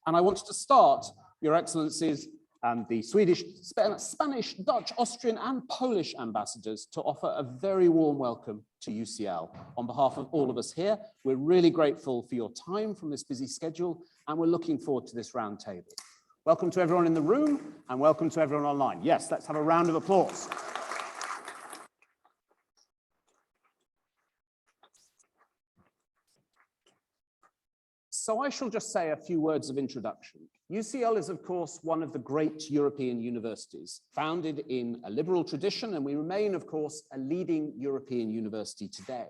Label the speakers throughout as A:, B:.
A: And I wanted to start, Your Excellencies, the Swedish, Spanish, Dutch, Austrian and Polish ambassadors to offer a very warm welcome to UCL. On behalf of all of us here, we're really grateful for your time from this busy schedule, and we're looking forward to this roundtable. Welcome to everyone in the room and welcome to everyone online. Yes, let's have a round of applause. So I shall just say a few words of introduction. UCL is, of course, one of the great European universities, founded in a liberal tradition, and we remain, of course, a leading European university today.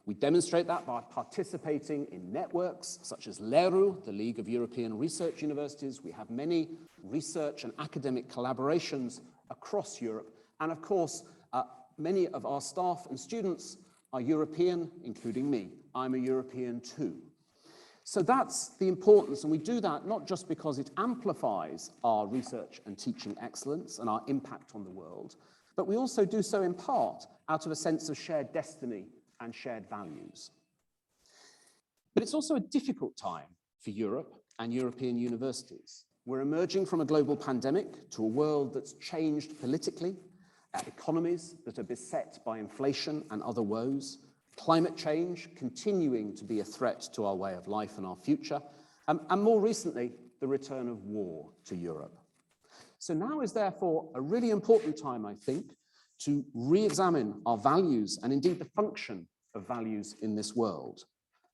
A: We demonstrate that by participating in networks such as LERU, the League of European Research Universities. We have many research and academic collaborations across Europe. And of course, many of our staff and students are European, including me. I'm a European too. So that's the importance, and we do that not just because it amplifies our research and teaching excellence and our impact on the world, but we also do so in part out of a sense of shared destiny and shared values. But it's also a difficult time for Europe and European universities. We're emerging from a global pandemic to a world that's changed politically, economies that are beset by inflation and other woes, climate change continuing to be a threat to our way of life and our future, and more recently, the return of war to Europe. So now is therefore a really important time, I think, to re-examine our values and indeed the function of values in this world.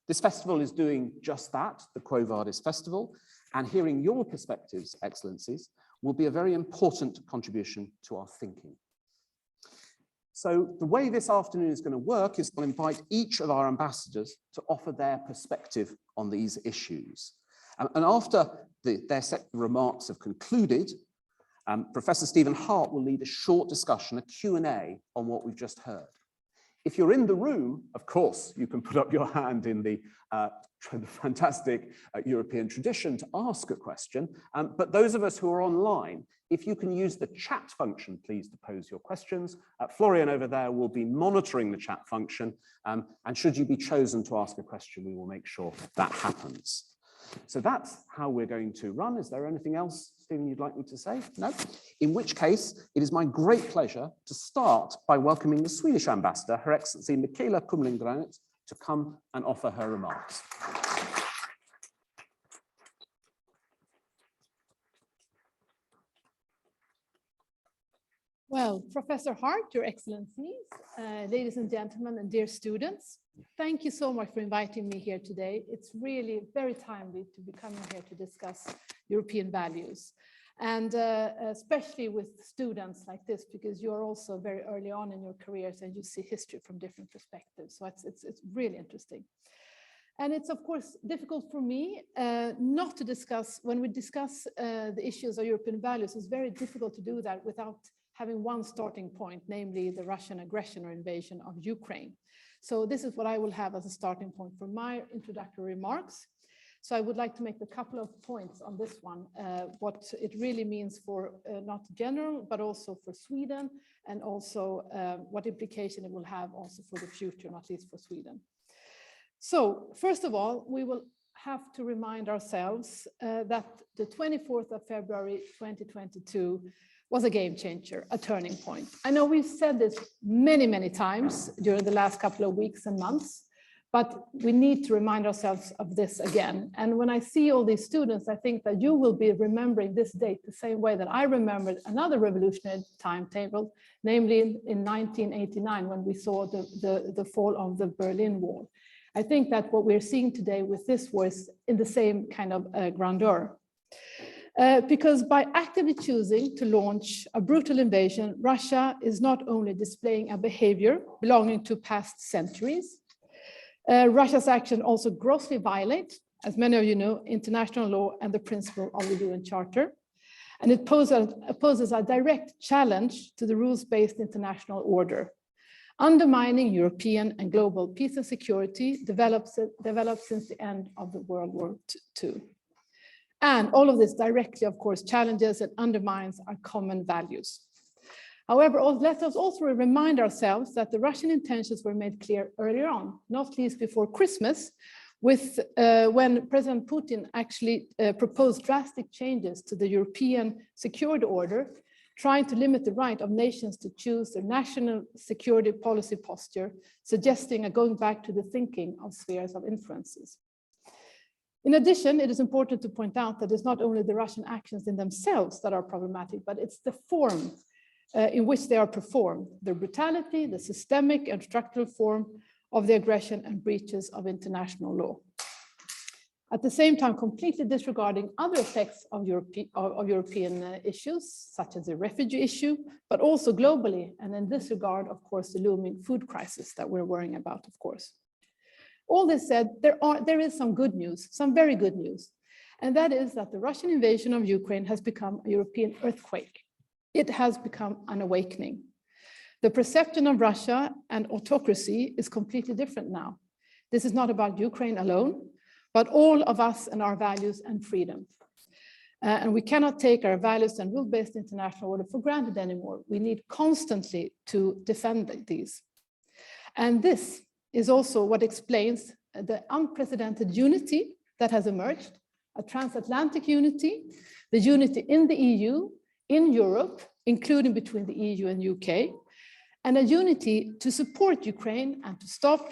A: This festival is doing just that, the Quo Vadis Festival, and hearing your perspectives, Excellencies, will be a very important contribution to our thinking. So the way this afternoon is going to work is to invite each of our ambassadors to offer their perspective on these issues. And after their set remarks have concluded, Professor Stephen Hart will lead a short discussion, a Q&A on what we've just heard. If you're in the room, of course, you can put up your hand in the fantastic European tradition to ask a question. But those of us who are online, if you can use the chat function, please, to pose your questions. Florian over there will be monitoring the chat function. And should you be chosen to ask a question, we will make sure that happens. So that's how we're going to run. Is there anything else, Stephen, you'd like me to say? No? In which case, it is my great pleasure to start by welcoming the Swedish ambassador, Her Excellency Michaela Kumlingranit, to come and offer her remarks.
B: Well, Professor Hart, Your Excellencies, ladies and gentlemen, and dear students, thank you so much for inviting me here today. It's really very timely to be coming here to discuss European values, and especially with students like this, because you're also very early on in your careers and you see history from different perspectives. So it's really interesting. And it's, of course, difficult for me not to discuss, when we discuss the issues of European values, it's very difficult to do that without having one starting point, namely the Russian aggression or invasion of Ukraine. So this is what I will have as a starting point for my introductory remarks. So I would like to make a couple of points on this one, what it really means for not general, but also for Sweden, and also what implication it will have also for the future, not least for Sweden. So first of all, we will have to remind ourselves that the 24th of February 2022 was a game changer, a turning point. I know we've said this many, many times during the last couple of weeks and months, but we need to remind ourselves of this again. And when I see all these students, I think that you will be remembering this date the same way that I remembered another revolutionary timetable, namely in 1989, when we saw the fall of the Berlin Wall. I think that what we're seeing today with this was in the same kind of grandeur. Because by actively choosing to launch a brutal invasion, Russia is not only displaying a behavior belonging to past centuries, Russia's action also grossly violates, as many of you know, international law and the principle of the UN Charter. And it poses a direct challenge to the rules-based international order, undermining European and global peace and security developed since the end of the World War II. And all of this directly, of course, challenges and undermines our common values. However, let us also remind ourselves that the Russian intentions were made clear earlier on, not least before Christmas, when President Putin actually proposed drastic changes to the European security order, trying to limit the right of nations to choose their national security policy posture, suggesting a going back to the thinking of spheres of influences. In addition, it is important to point out that it's not only the Russian actions in themselves that are problematic, but it's the form in which they are performed, the brutality, the systemic and structural form of the aggression and breaches of international law. At the same time, completely disregarding other effects of European issues, such as the refugee issue, but also globally, and in this regard, of course, the looming food crisis that we're worrying about, of course. All this said, there is some good news, some very good news, and that is that the Russian invasion of Ukraine has become a European earthquake. It has become an awakening. The perception of Russia and autocracy is completely different now. This is not about Ukraine alone, but all of us and our values and freedom. And we cannot take our values and rule-based international order for granted anymore. We need constantly to defend these. And this is also what explains the unprecedented unity that has emerged, a transatlantic unity, the unity in the EU, in Europe, including between the EU and UK, and a unity to support Ukraine and to stop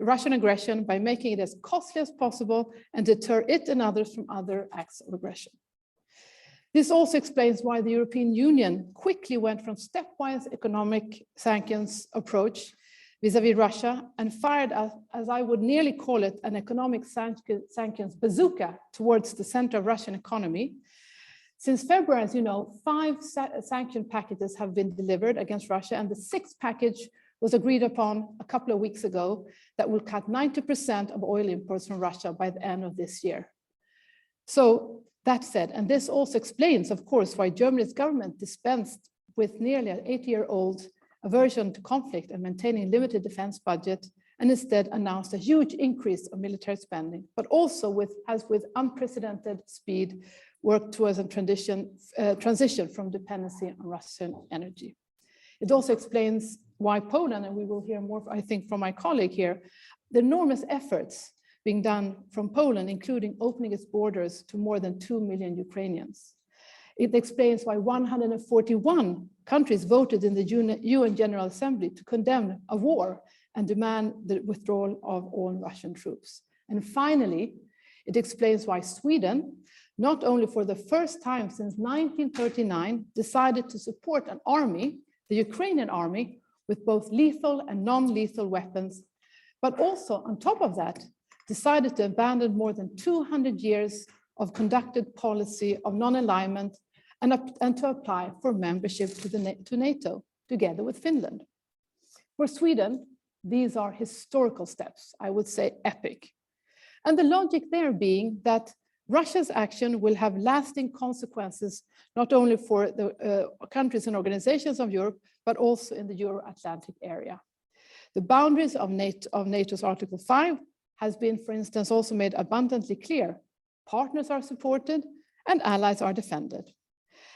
B: Russian aggression by making it as costly as possible and deter it and others from other acts of aggression. This also explains why the European Union quickly went from stepwise economic sanctions approach vis-à-vis Russia and fired, as I would nearly call it, an economic sanctions bazooka towards the center of Russian economy. Since February, as you know, 5 sanction packages have been delivered against Russia, and the 6th package was agreed upon a couple of weeks ago that will cut 90% of oil imports from Russia by the end of this year. So that said, and this also explains, of course, why Germany's government dispensed with nearly an 8-year-old aversion to conflict and maintaining limited defense budget, and instead announced a huge increase of military spending, but also has with unprecedented speed worked towards a transition from dependency on Russian energy. It also explains why Poland, and we will hear more, I think, from my colleague here, the enormous efforts being done from Poland, including opening its borders to more than 2 million Ukrainians. It explains why 141 countries voted in the UN General Assembly to condemn a war and demand the withdrawal of all Russian troops. And finally, it explains why Sweden, not only for the first time since 1939, decided to support an army, the Ukrainian army, with both lethal and non-lethal weapons, but also on top of that, decided to abandon more than 200 years of conducted policy of non-alignment and to apply for membership to NATO, together with Finland. For Sweden, these are historical steps, I would say epic. And the logic there being that Russia's action will have lasting consequences, not only for the countries and organizations of Europe, but also in the Euro-Atlantic area. The boundaries of NATO's Article 5 has been, for instance, also made abundantly clear. Partners are supported and allies are defended.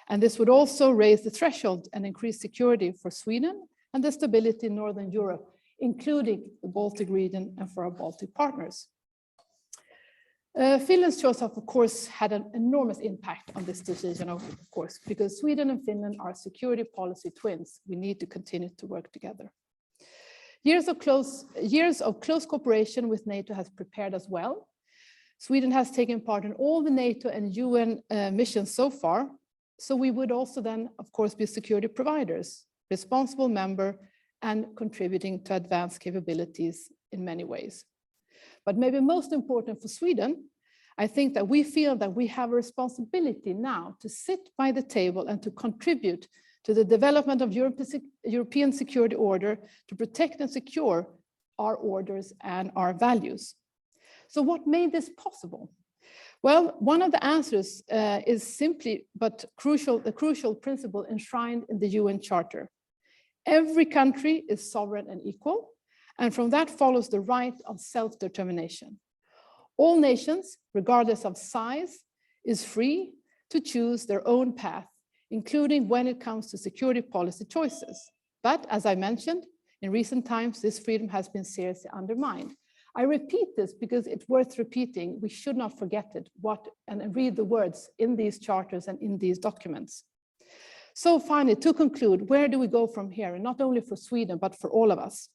B: And this would also raise the threshold and increase security for Sweden and the stability in Northern Europe, including the Baltic region and for our Baltic partners. Finland's choice, of course, had an enormous impact on this decision, of course, because Sweden and Finland are security policy twins. We need to continue to work together. Years of close cooperation with NATO has prepared us well. Sweden has taken part in all the NATO and UN missions so far. So we would also then, of course, be security providers, responsible member, and contributing to advanced capabilities in many ways. But maybe most important for Sweden, I think that we feel that we have a responsibility now to sit by the table and to contribute to the development of European security order to protect and secure our orders and our values. So what made this possible? Well, one of the answers is simply but crucial, the crucial principle enshrined in the UN Charter. Every country is sovereign and equal, and from that follows the right of self-determination. All nations, regardless of size, is free to choose their own path, including when it comes to security policy choices. But as I mentioned, in recent times, this freedom has been seriously undermined. I repeat this because it's worth repeating. We should not forget it, and read the words in these charters and in these documents. So finally, to conclude, where do we go from here? And not only for Sweden, but for all of us.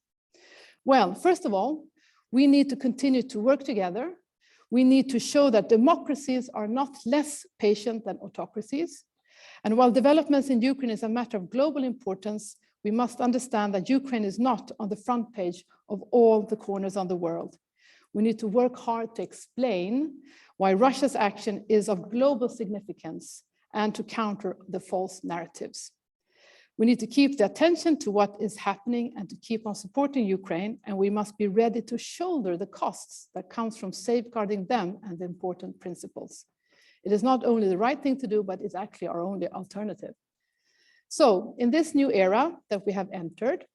B: Well, first of all, we need to continue to work together. We need to show that democracies are not less patient than autocracies. And while developments in Ukraine is a matter of global importance, we must understand that Ukraine is not on the front page of all the corners of the world. We need to work hard to explain why Russia's action is of global significance and to counter the false narratives. We need to keep the attention to what is happening and to keep on supporting Ukraine, and we must be ready to shoulder the costs that comes from safeguarding them and the important principles. It is not only the right thing to do, but it's actually our only alternative. So in this new era that we have entered,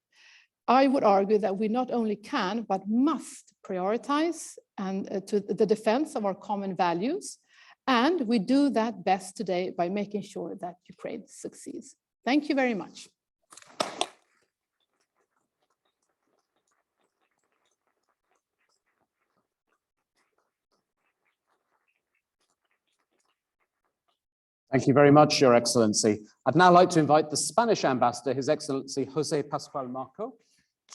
B: I would argue that we not only can, but must prioritize to the defense of our common values. And we do that best today by making sure that Ukraine succeeds. Thank you very much.
A: Thank you very much, Your Excellency. I'd now like to invite the Spanish Ambassador, His Excellency Jose Pascual Marco,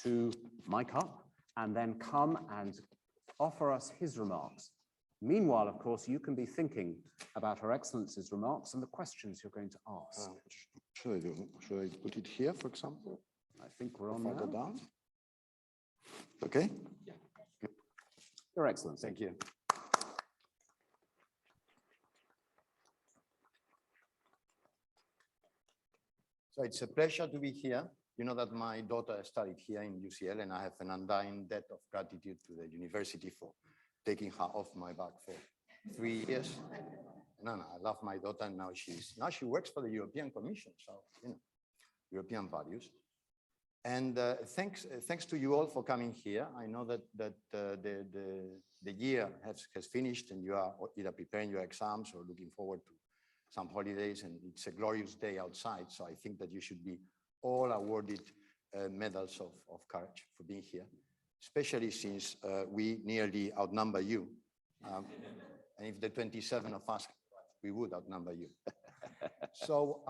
A: to mic up and then come and offer us his remarks. Meanwhile, of course, you can be thinking about Her Excellency's remarks and the questions you're going to ask.
C: Should I put it here, for example?
A: I think we're on
C: Further
A: now.
C: down. Okay.
A: Yeah. Your Excellency.
C: Thank you. So it's a pleasure to be here. You know that my daughter studied here in UCL, and I have an undying debt of gratitude to the university for taking her off my back for 3 years. No, I love my daughter, and now she works for the European Commission, so you know, European values. And thanks to you all for coming here. I know that the year has finished, and you are either preparing your exams or looking forward to some holidays, and it's a glorious day outside. So I think that you should be all awarded medals of courage for being here, especially since we nearly outnumber you. And if the 27 of us, we would outnumber you. So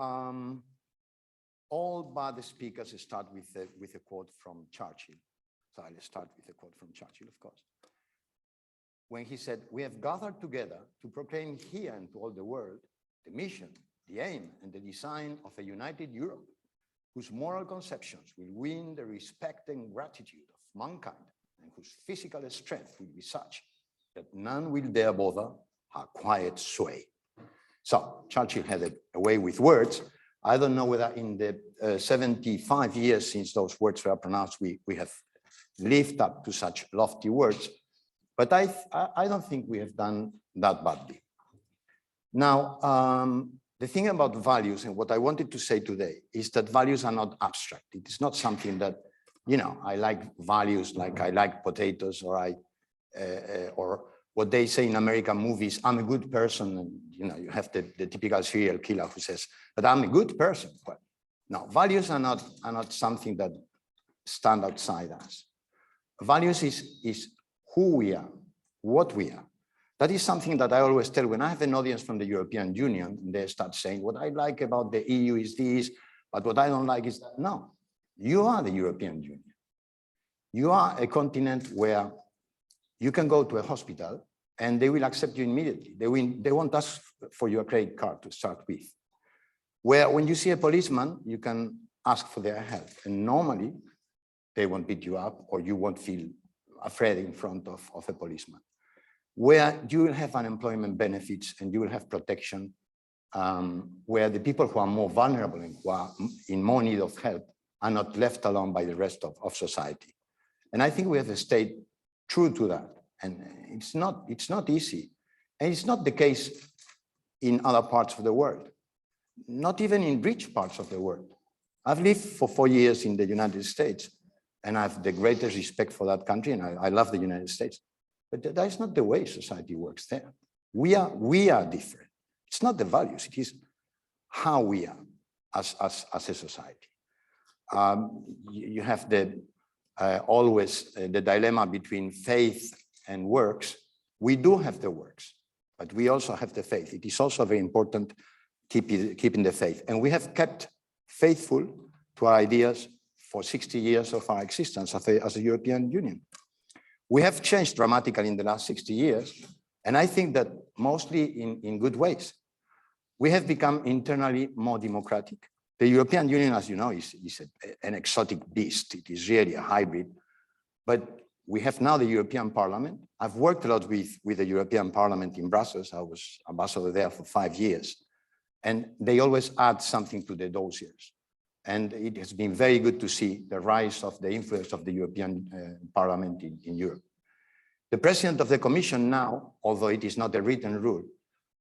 C: all but the speakers start with a quote from Churchill. So I'll start with a quote from Churchill, of course. When he said, "We have gathered together to proclaim here and to all the world the mission, the aim, and the design of a united Europe, whose moral conceptions will win the respect and gratitude of mankind, and whose physical strength will be such that none will dare bother her quiet sway." So Churchill had a way with words. I don't know whether in the 75 years since those words were pronounced, we have lived up to such lofty words, but I don't think we have done that badly. Now, the thing about values, and what I wanted to say today, is that values are not abstract. It is not something that, you know, I like values like I like potatoes, or or what they say in American movies, I'm a good person. And, you know, you have the typical serial killer who says, but I'm a good person. Well, no, values are not something that stand outside us. Values is who we are, what we are. That is something that I always tell when I have an audience from the European Union, and they start saying, what I like about the EU is this, but what I don't like is that. No, you are the European Union. You are a continent where you can go to a hospital and they will accept you immediately. They won't ask for your credit card to start with. Where when you see a policeman, you can ask for their help. And normally they won't beat you up, or you won't feel afraid in front of a policeman. Where you will have unemployment benefits and you will have protection, where the people who are more vulnerable and who are in more need of help are not left alone by the rest of society. And I think we have stayed true to that. And it's not easy. And it's not the case in other parts of the world, not even in rich parts of the world. I've lived for 4 years in the United States, and I have the greatest respect for that country, and I love the United States. But that is not the way society works there. We are different. It's not the values, it is how we are as a society. You have the always the dilemma between faith and works. We do have the works, but we also have the faith. It is also very important keeping the faith. And we have kept faithful to our ideas for 60 years of our existence as a European Union. We have changed dramatically in the last 60 years, and I think that mostly in good ways. We have become internally more democratic. The European Union, as you know, is an exotic beast. It is really a hybrid. But we have now the European Parliament. I've worked a lot with the European Parliament in Brussels. I was ambassador there for 5 years. And they always add something to the dossiers. And it has been very good to see the rise of the influence of the European Parliament in Europe. The President of the Commission now, although it is not a written rule,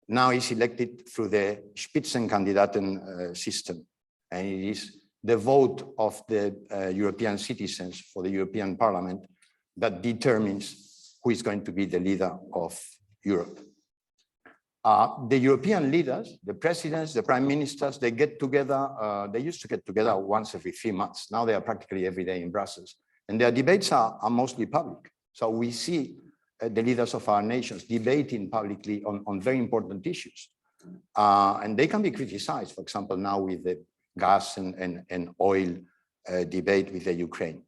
C: now is elected through the Spitzenkandidaten system. And it is the vote of the European citizens for the European Parliament that determines who is going to be the leader of Europe. The European leaders, the presidents, the prime ministers, they get together, they used to get together once every 3 months. Now they are practically every day in Brussels. And their debates are mostly public. So we see the leaders of our nations debating publicly on very important issues. And they can be criticized, for example, now with the gas and oil debate with the Ukraine.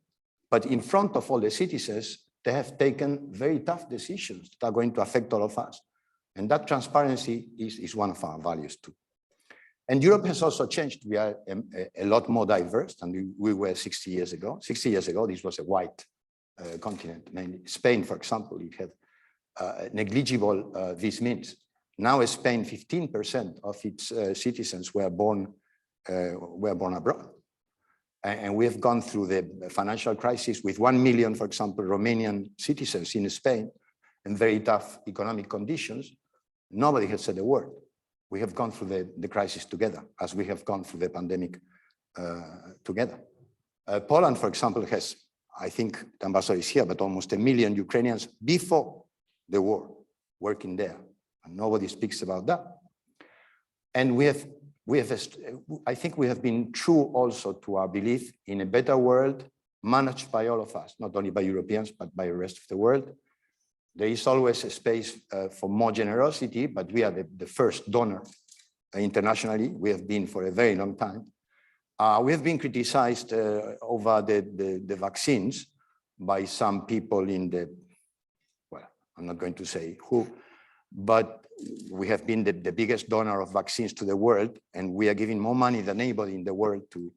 C: But in front of all the citizens, they have taken very tough decisions that are going to affect all of us. And that transparency is one of our values too. And Europe has also changed. We are a lot more diverse than we were 60 years ago. 60 years ago, this was a white continent. Mainly Spain, for example, it had negligible this means. Now in Spain, 15% of its citizens were born abroad. And we have gone through the financial crisis with 1 million, for example, Romanian citizens in Spain, and very tough economic conditions. Nobody has said a word. We have gone through the crisis together, as we have gone through the pandemic together. Poland, for example, has, I think the ambassador is here, but almost 1 million Ukrainians before the war working there. And nobody speaks about that. And I think we have been true also to our belief in a better world managed by all of us, not only by Europeans, but by the rest of the world. There is always a space for more generosity, but we are the first donor internationally. We have been for a very long time. We have been criticized over the vaccines by some people in the, well, I'm not going to say who, but we have been the biggest donor of vaccines to the world, and we are giving more money than anybody in the world to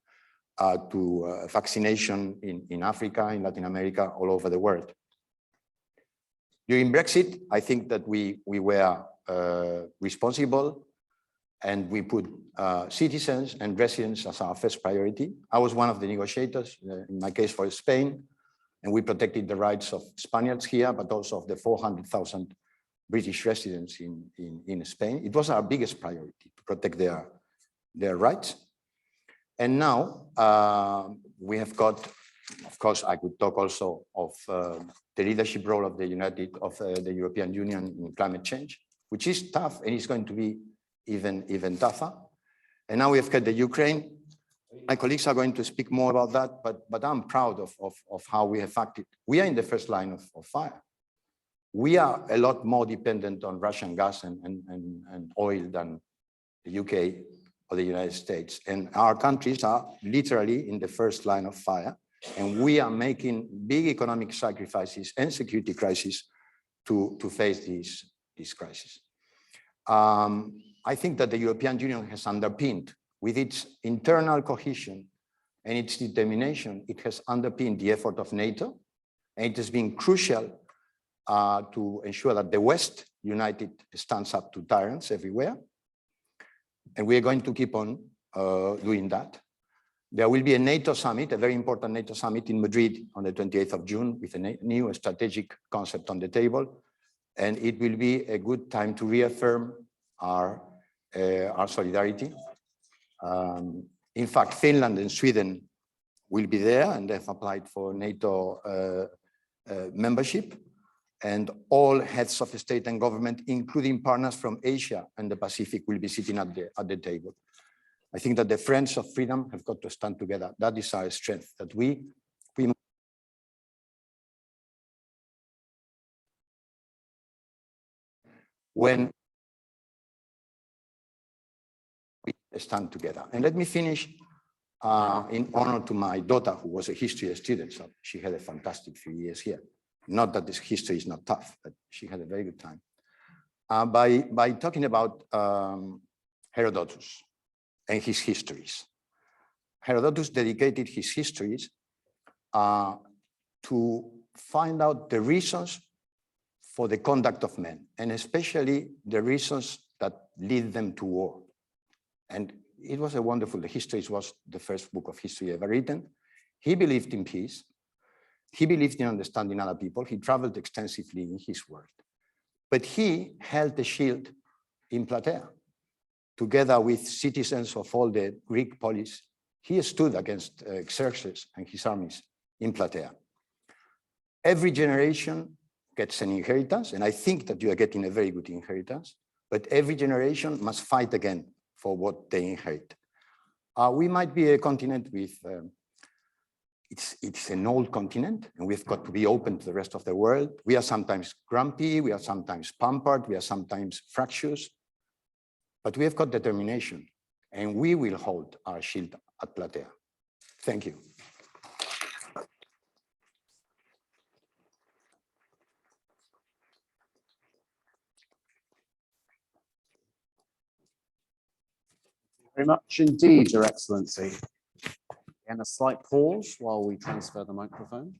C: vaccination in Africa, in Latin America, all over the world. During Brexit, I think that we were responsible, and we put citizens and residents as our first priority. I was one of the negotiators, in my case for Spain, and we protected the rights of Spaniards here, but also of the 400,000 British residents in Spain. It was our biggest priority to protect their rights. And now we have got, of course, I could talk also of the leadership role of the European Union in climate change, which is tough, and it's going to be even tougher. And now we have got the Ukraine. My colleagues are going to speak more about that, but I'm proud of how we have acted. We are in the first line of fire. We are a lot more dependent on Russian gas and oil than the UK or the United States. And our countries are literally in the first line of fire. And we are making big economic sacrifices and security crises to face this crisis. I think that the European Union has underpinned, with its internal cohesion and its determination, it has underpinned the effort of NATO. And it has been crucial to ensure that the West united stands up to tyrants everywhere. And we are going to keep on doing that. There will be a NATO summit, a very important NATO summit in Madrid on the 28th of June with a new strategic concept on the table. And it will be a good time to reaffirm our solidarity. In fact, Finland and Sweden will be there, and they've applied for NATO membership. And all heads of state and government, including partners from Asia and the Pacific, will be sitting at the table. I think that the friends of freedom have got to stand together. That is our strength, that we when we stand together. And let me finish in honor to my daughter, who was a history student. So she had a fantastic few years here. Not that this history is not tough, but she had a very good time. By talking about Herodotus and his histories. Herodotus dedicated his histories to find out the reasons for the conduct of men, and especially the reasons that lead them to war. And it was a wonderful, the Histories was the first book of history ever written. He believed in peace. He believed in understanding other people. He traveled extensively in his world. But he held the shield in Plataea. Together with citizens of all the Greek polis, he stood against Xerxes and his armies in Plataea. Every generation gets an inheritance, and I think that you are getting a very good inheritance, but every generation must fight again for what they inherit. We might be a continent with, it's an old continent, and we've got to be open to the rest of the world. We are sometimes grumpy, we are sometimes pampered, we are sometimes fractious, but we have got determination, and we will hold our shield at Plataea. Thank you.
A: Very much indeed, Your Excellency. And a slight pause while we transfer the microphone.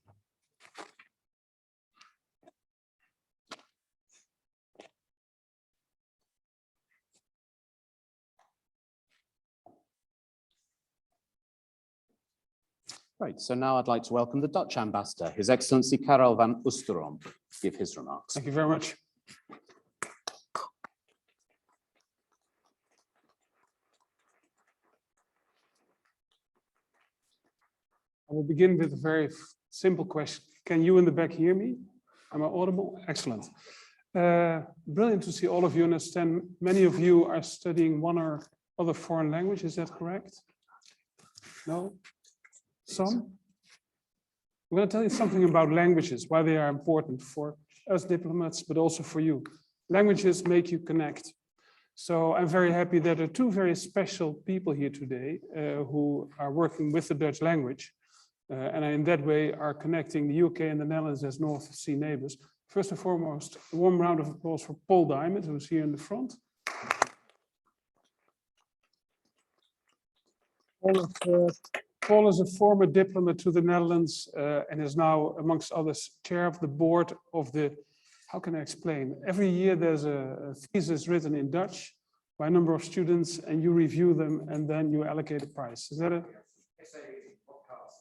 A: Right, so now I'd like to welcome the Dutch Ambassador, His Excellency Karel van Oosterom, to give his remarks.
D: Thank you very much. I will begin with a very simple question. Can you in the back hear me? Am I audible? Excellent. Brilliant to see all of you understand. Many of you are studying one or other foreign language. Is that correct? No? Some? I'm going to tell you something about languages, why they are important for us diplomats, but also for you. Languages make you connect. So I'm very happy that there are two very special people here today who are working with the Dutch language. And in that way are connecting the UK and the Netherlands as North Sea neighbors. First and foremost, a warm round of applause for Paul Diamond, who's here in the front. Paul is a former diplomat to the Netherlands and is now, amongst others, chair of the board of the, how can I explain? Every year there's a thesis written in Dutch by a number of students and you review them and then you allocate a prize. Is that a?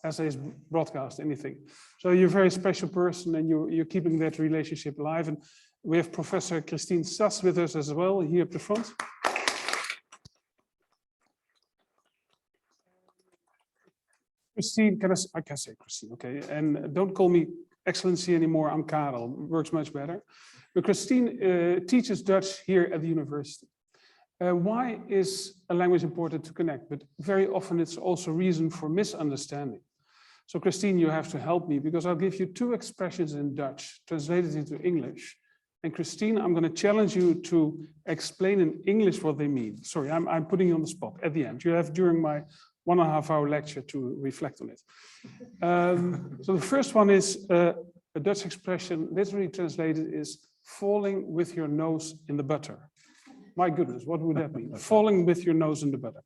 D: Essays, broadcast, anything. So you're a very special person and you're keeping that relationship alive. And we have Professor Christine Sass with us as well, here at the front. Christine, I can say Christine, okay. And don't call me Excellency anymore, I'm Karel, works much better. But Christine teaches Dutch here at the university. Why is a language important to connect? But very often it's also reason for misunderstanding. So Christine, you have to help me because I'll give you two expressions in Dutch translated into English. And Christine, I'm going to challenge you to explain in English what they mean. Sorry, I'm putting you on the spot at the end. You have during my 1.5 hour lecture to reflect on it. So the first one is a Dutch expression, literally translated is falling with your nose in the butter. My goodness, what would that mean? Falling with your nose in the butter.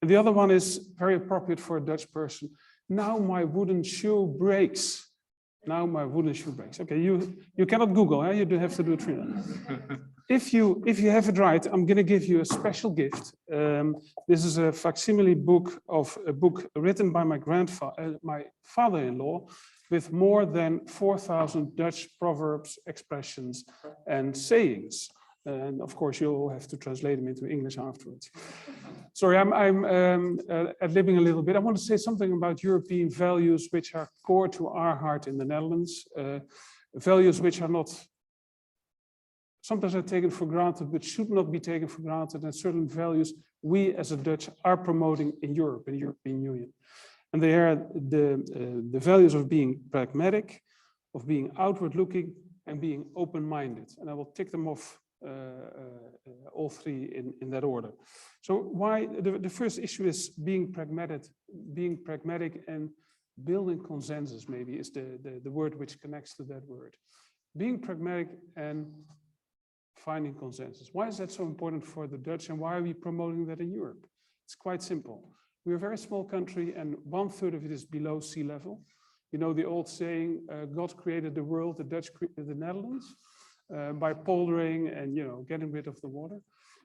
D: And the other one is very appropriate for a Dutch person. Now my wooden shoe breaks. Now my wooden shoe breaks. Okay, you cannot Google, huh? You do have to do it for you. If you have it right, I'm going to give you a special gift. This is a facsimile book of a book written by my father-in-law, with more than 4,000 Dutch proverbs, expressions, and sayings. And of course, you'll have to translate them into English afterwards. Sorry, I'm ad-libbing a little bit. I want to say something about European values which are core to our heart in the Netherlands. Values which are not, sometimes are taken for granted, but should not be taken for granted. And certain values we as a Dutch are promoting in Europe, in the European Union. And they are the values of being pragmatic, of being outward looking, and being open-minded. And I will tick them off all three in that order. So why the first issue is being pragmatic and building consensus, maybe is the word which connects to that word. Being pragmatic and finding consensus. Why is that so important for the Dutch, and why are we promoting that in Europe? It's quite simple. We're a very small country and 1/3 of it is below sea level. You know the old saying, God created the world, the Dutch created the Netherlands, by poldering and getting rid of the water.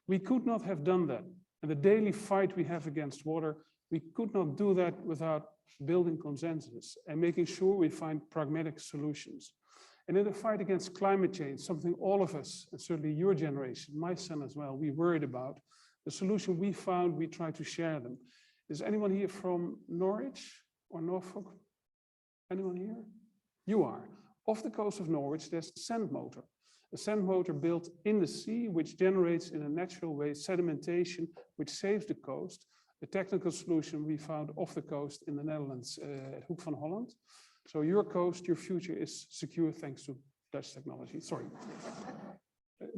D: We could not have done that. And the daily fight we have against water, we could not do that without building consensus and making sure we find pragmatic solutions. And in the fight against climate change, something all of us, and certainly your generation, my son as well, we worried about, the solution we found, we try to share them. Is anyone here from Norwich or Norfolk? Anyone here? You are. Off the coast of Norwich, there's a sand motor. A sand motor built in the sea, which generates in a natural way sedimentation, which saves the coast. A technical solution we found off the coast in the Netherlands, at Hoek van Holland. So your coast, your future is secure thanks to Dutch technology. Sorry.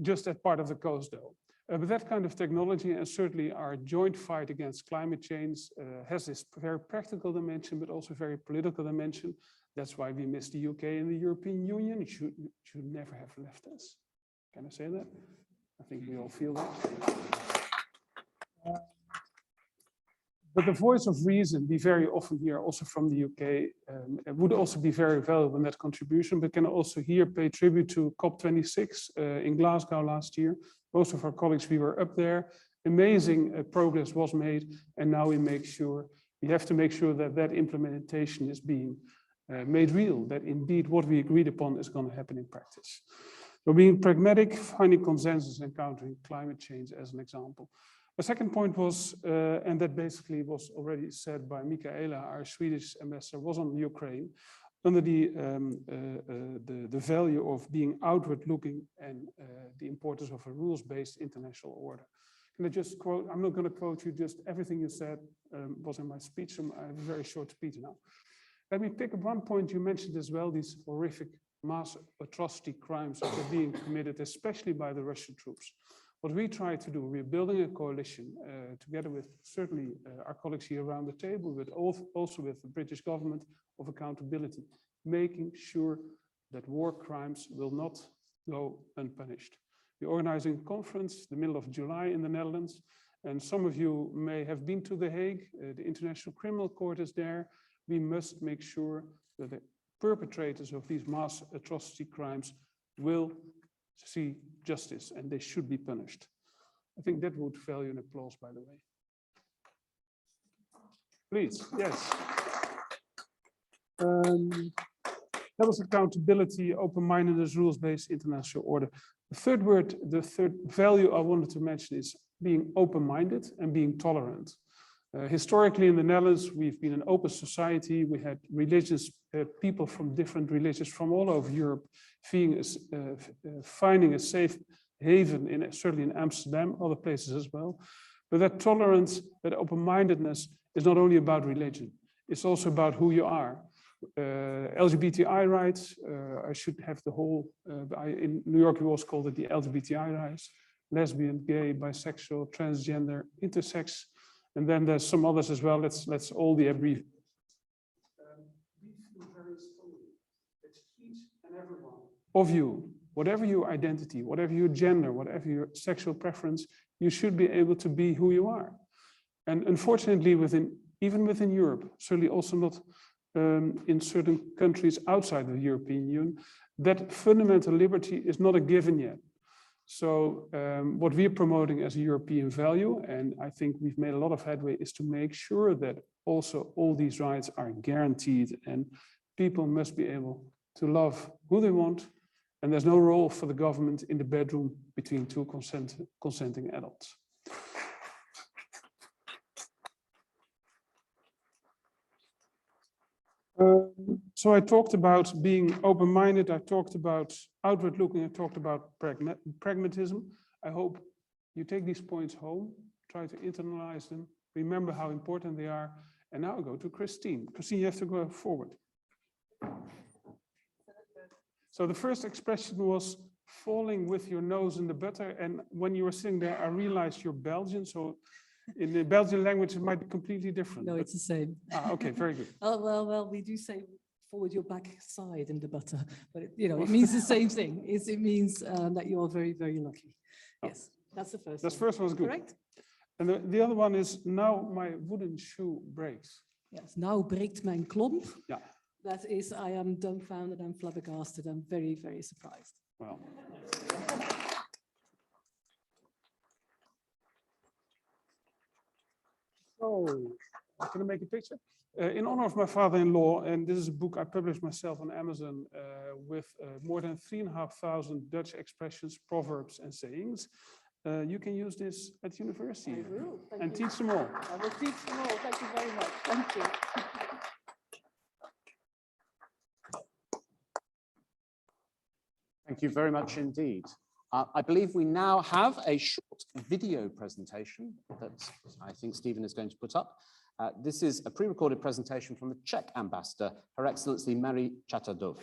D: Just that part of the coast though. But that kind of technology, and certainly our joint fight against climate change, has this very practical dimension, but also very political dimension. That's why we miss the UK and the European Union. It should never have left us. Can I say that? I think we all feel that. But the voice of reason we very often hear also from the UK would also be very valuable in that contribution, but can also here pay tribute to COP26 in Glasgow last year. Most of our colleagues, we were up there. Amazing progress was made, and now we have to make sure that that implementation is being made real, that indeed what we agreed upon is going to happen in practice. So being pragmatic, finding consensus and countering climate change as an example. The second point was, and that basically was already said by Michaela, our Swedish ambassador, was on Ukraine, under the value of being outward looking and the importance of a rules-based international order. Can I just quote, I'm not going to quote you, just everything you said was in my speech, so I have a very short speech now. Let me pick up one point you mentioned as well, these horrific mass atrocity crimes that are being committed, especially by the Russian troops. What we try to do, we're building a coalition together with certainly our colleagues here around the table, but also with the British government, of accountability, making sure that war crimes will not go unpunished. We're organizing a conference the middle of July in the Netherlands, and some of you may have been to The Hague. The International Criminal Court is there. We must make sure that the perpetrators of these mass atrocity crimes will see justice, and they should be punished. I think that would value an applause, by the way. Please, yes. That was accountability, open-mindedness, rules-based international order. The third word, the third value I wanted to mention is being open-minded and being tolerant. Historically in the Netherlands, we've been an open society. We had religious people from different religions from all over Europe finding a safe haven, certainly in Amsterdam, other places as well. But that tolerance, that open-mindedness is not only about religion. It's also about who you are. LGBTI rights, I should have the whole, in New York we always called it the LGBTI rights, lesbian, gay, bisexual, transgender, intersex, and then there's some others as well. Let's all the abbreviate. We feel very strongly that each and every one of you, whatever your identity, whatever your gender, whatever your sexual preference, you should be able to be who you are. And unfortunately, even within Europe, certainly also not in certain countries outside the European Union, that fundamental liberty is not a given yet. So what we're promoting as a European value, and I think we've made a lot of headway, is to make sure that also all these rights are guaranteed, and people must be able to love who they want, and there's no role for the government in the bedroom between two consenting adults. So I talked about being open-minded, I talked about outward looking, I talked about pragmatism. I hope you take these points home, try to internalize them, remember how important they are, and now I go to Christine. Christine, you have to go forward. So the first expression was falling with your nose in the butter. And when you were sitting there, I realized you're Belgian. So in the Belgian language, it might be completely different.
E: No,
D: but-
E: it's the same.
D: Okay, very good.
E: Oh, well, we do say forward your backside in the butter, but it means the same thing. It means that you are very, very lucky. Yes, that's the first
D: That
E: one.
D: first one was good.
E: Correct?
D: And the other one is, now my wooden shoe breaks.
E: Yes, nou breekt mijn klomp.
D: Yeah,
E: That is, I am dumbfounded, I'm flabbergasted, I'm very, very surprised.
D: well. So, can I make a picture? In honor of my father-in-law, and this is a book I published myself on Amazon with more than 3,500 Dutch expressions, proverbs, and sayings. You can use this at university
B: I will. Thank
D: and
B: you.
D: teach them all.
B: I will teach them all. Thank you very much. Thank you.
A: Thank you very much indeed. I believe we now have a short video presentation that I think Stephen is going to put up. This is a pre-recorded presentation from the Czech ambassador, Her Excellency Mary Chatadova.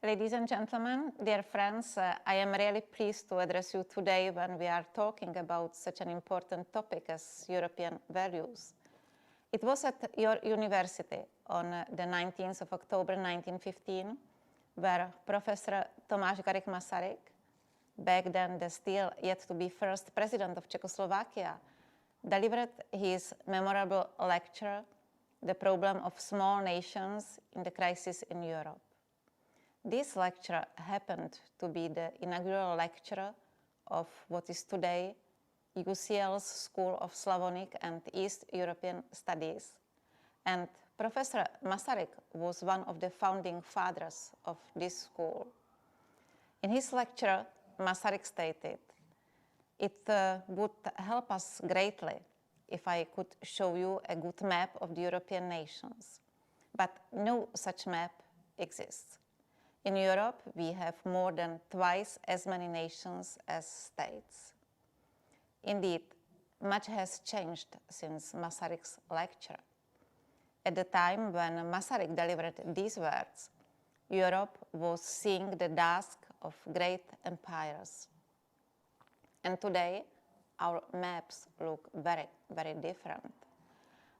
F: Ladies and gentlemen, dear friends, I am really pleased to address you today when we are talking about such an important topic as European values. It was at your university on the 19th of October 1915 where Professor Tomáš Garrigue Masaryk, back then the still yet to be first president of Czechoslovakia, delivered his memorable lecture, The Problem of Small Nations in the Crisis in Europe. This lecture happened to be the inaugural lecture of what is today UCL's School of Slavonic and East European Studies. And Professor Masaryk was one of the founding fathers of this school. In his lecture, Masaryk stated, "It would help us greatly if I could show you a good map of the European nations. But no such map exists. In Europe, we have more than twice as many nations as states." Indeed, much has changed since Masaryk's lecture. At the time when Masaryk delivered these words, Europe was seeing the dusk of great empires. And today, our maps look very, very different.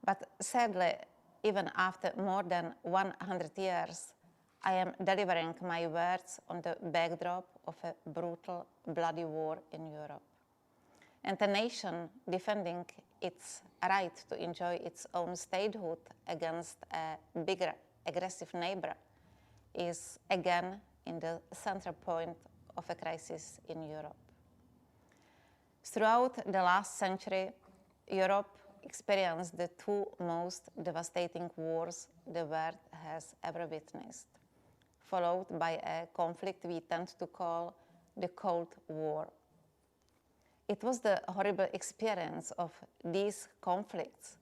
F: But sadly, even after more than 100 years, I am delivering my words on the backdrop of a brutal, bloody war in Europe. And a nation defending its right to enjoy its own statehood against a bigger, aggressive neighbor is again in the center point of a crisis in Europe. Throughout the last century, Europe experienced the two most devastating wars the world has ever witnessed, followed by a conflict we tend to call the Cold War. It was the horrible experience of these conflicts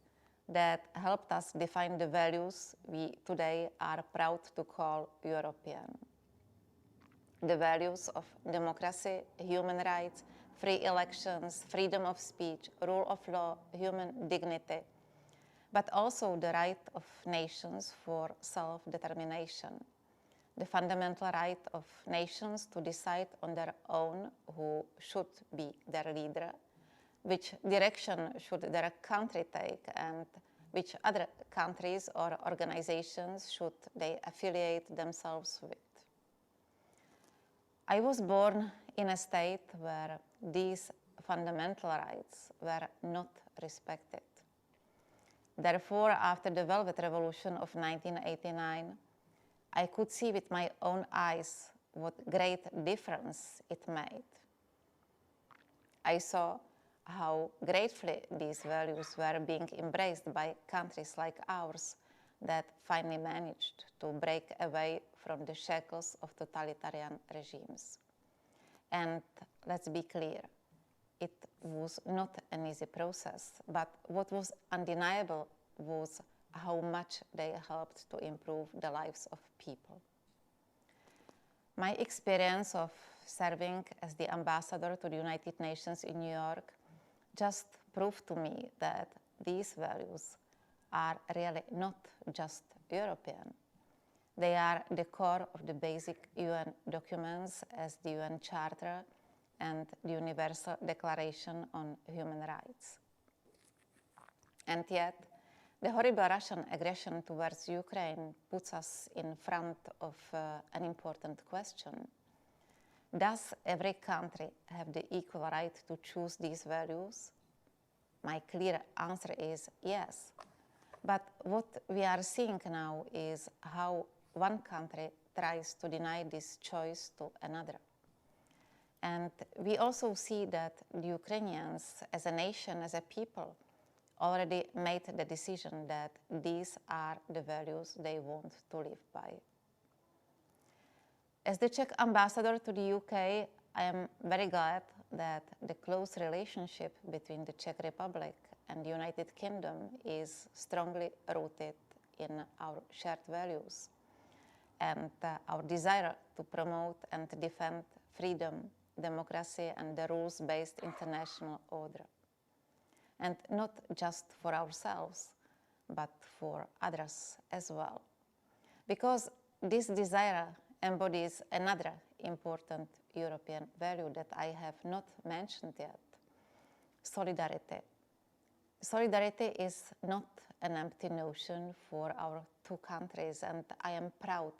F: that helped us define the values we today are proud to call European. The values of democracy, human rights, free elections, freedom of speech, rule of law, human dignity, but also the right of nations for self-determination, the fundamental right of nations to decide on their own who should be their leader, which direction should their country take, and which other countries or organizations should they affiliate themselves with. I was born in a state where these fundamental rights were not respected. Therefore, after the Velvet Revolution of 1989, I could see with my own eyes what great difference it made. I saw how gratefully these values were being embraced by countries like ours that finally managed to break away from the shackles of totalitarian regimes. And let's be clear, it was not an easy process, but what was undeniable was how much they helped to improve the lives of people. My experience of serving as the ambassador to the United Nations in New York just proved to me that these values are really not just European. They are the core of the basic UN documents as the UN Charter and the Universal Declaration on Human Rights. And yet, the horrible Russian aggression towards Ukraine puts us in front of an important question. Does every country have the equal right to choose these values? My clear answer is yes. But what we are seeing now is how one country tries to deny this choice to another. And we also see that the Ukrainians, as a nation, as a people, already made the decision that these are the values they want to live by. As the Czech ambassador to the UK, I am very glad that the close relationship between the Czech Republic and the United Kingdom is strongly rooted in our shared values and our desire to promote and defend freedom, democracy, and the rules-based international order. And not just for ourselves, but for others as well. Because this desire embodies another important European value that I have not mentioned yet: solidarity. Solidarity is not an empty notion for our two countries, and I am proud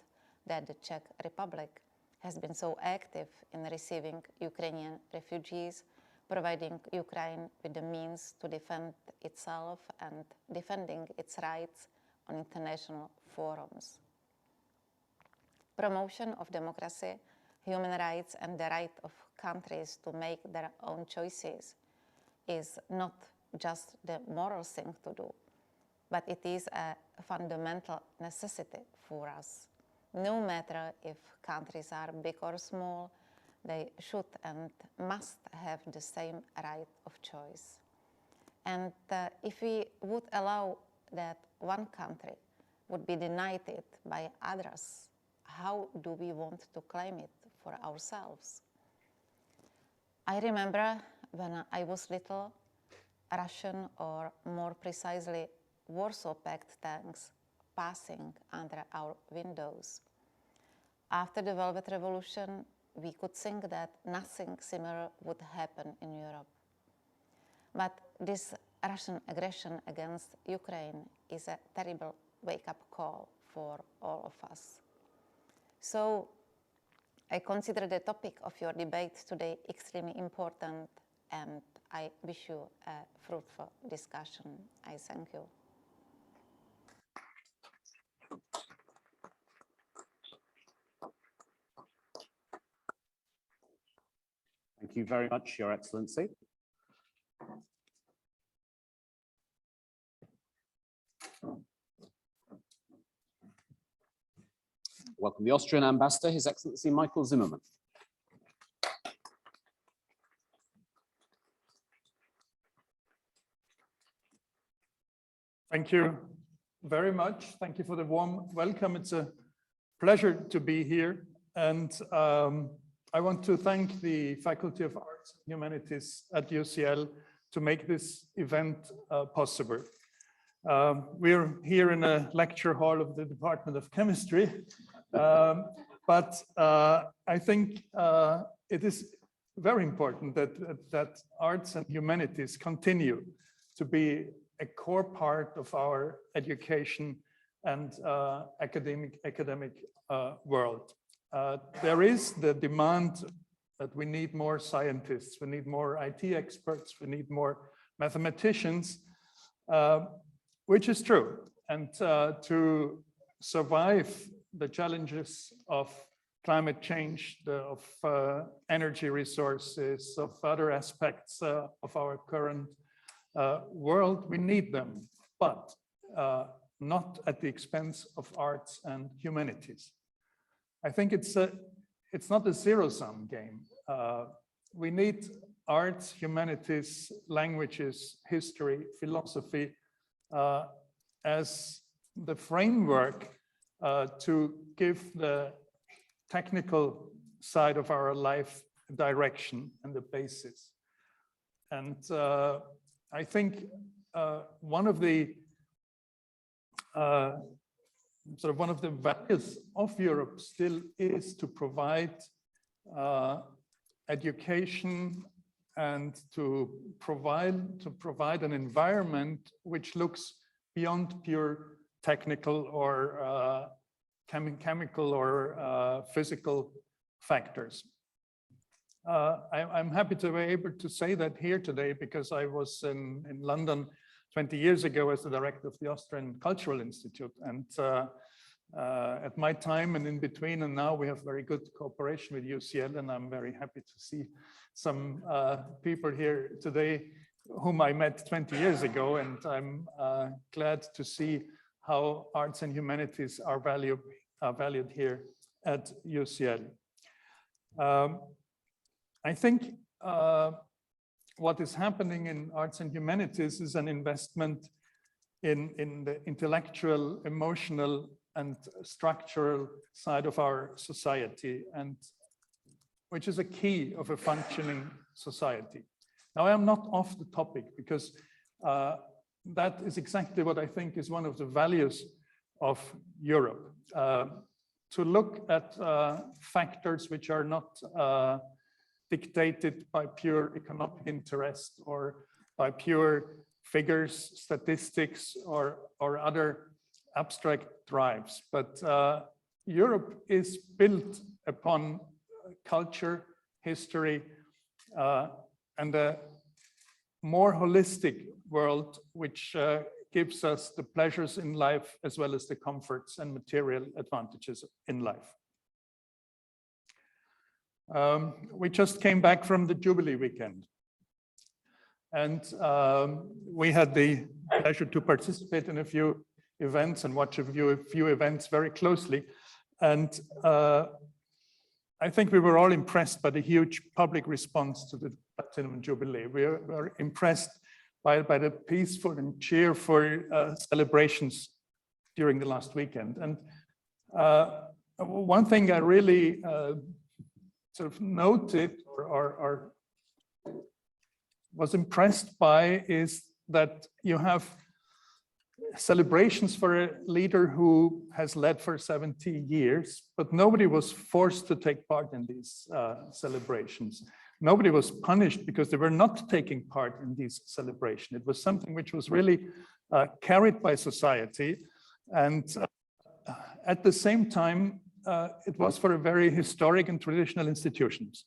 F: that the Czech Republic has been so active in receiving Ukrainian refugees, providing Ukraine with the means to defend itself and defending its rights on international forums. Promotion of democracy, human rights, and the right of countries to make their own choices is not just the moral thing to do, but it is a fundamental necessity for us. No matter if countries are big or small, they should and must have the same right of choice. And if we would allow that one country would be denied it by others, how do we want to claim it for ourselves? I remember when I was little, Russian, or more precisely, Warsaw Pact tanks passing under our windows. After the Velvet Revolution, we could think that nothing similar would happen in Europe. But this Russian aggression against Ukraine is a terrible wake-up call for all of us. So I consider the topic of your debate today extremely important, and I wish you a fruitful discussion. I thank you.
A: Thank you very much, Your Excellency. Welcome the Austrian Ambassador, His Excellency Michael Zimmermann.
G: Thank you very much. Thank you for the warm welcome. It's a pleasure to be here. And I want to thank the Faculty of Arts and Humanities at UCL to make this event possible. We're here in a lecture hall of the Department of Chemistry, but I think it is very important that arts and humanities continue to be a core part of our education and academic world. There is the demand that we need more scientists, we need more IT experts, we need more mathematicians, which is true. And to survive the challenges of climate change, of energy resources, of other aspects of our current world. We need them, but not at the expense of arts and humanities. I think it's not a zero-sum game. We need arts, humanities, languages, history, philosophy as the framework to give the technical side of our life direction and the basis. And I think one of the values of Europe still is to provide education and to provide an environment which looks beyond pure technical or chemical or physical factors. I'm happy to be able to say that here today because I was in London 20 years ago as the director of the Austrian Cultural Institute. And at my time and in between and now we have very good cooperation with UCL, and I'm very happy to see some people here today whom I met 20 years ago, and I'm glad to see how arts and humanities are valued here at UCL. I think what is happening in arts and humanities is an investment in the intellectual, emotional, and structural side of our society, and which is a key of a functioning society. Now, I am not off the topic because that is exactly what I think is one of the values of Europe. To look at factors which are not dictated by pure economic interest or by pure figures, statistics, or other abstract drives. But Europe is built upon culture, history, and a more holistic world, which gives us the pleasures in life as well as the comforts and material advantages in life. We just came back from the Jubilee weekend, and we had the pleasure to participate in a few events and watch a few events very closely. And I think we were all impressed by the huge public response to the Platinum Jubilee. We were impressed by the peaceful and cheerful celebrations during the last weekend. And one thing I really sort of noted or was impressed by is that you have celebrations for a leader who has led for 70 years, but nobody was forced to take part in these celebrations. Nobody was punished because they were not taking part in these celebrations. It was something which was really carried by society. And at the same time, it was for a very historic and traditional institutions.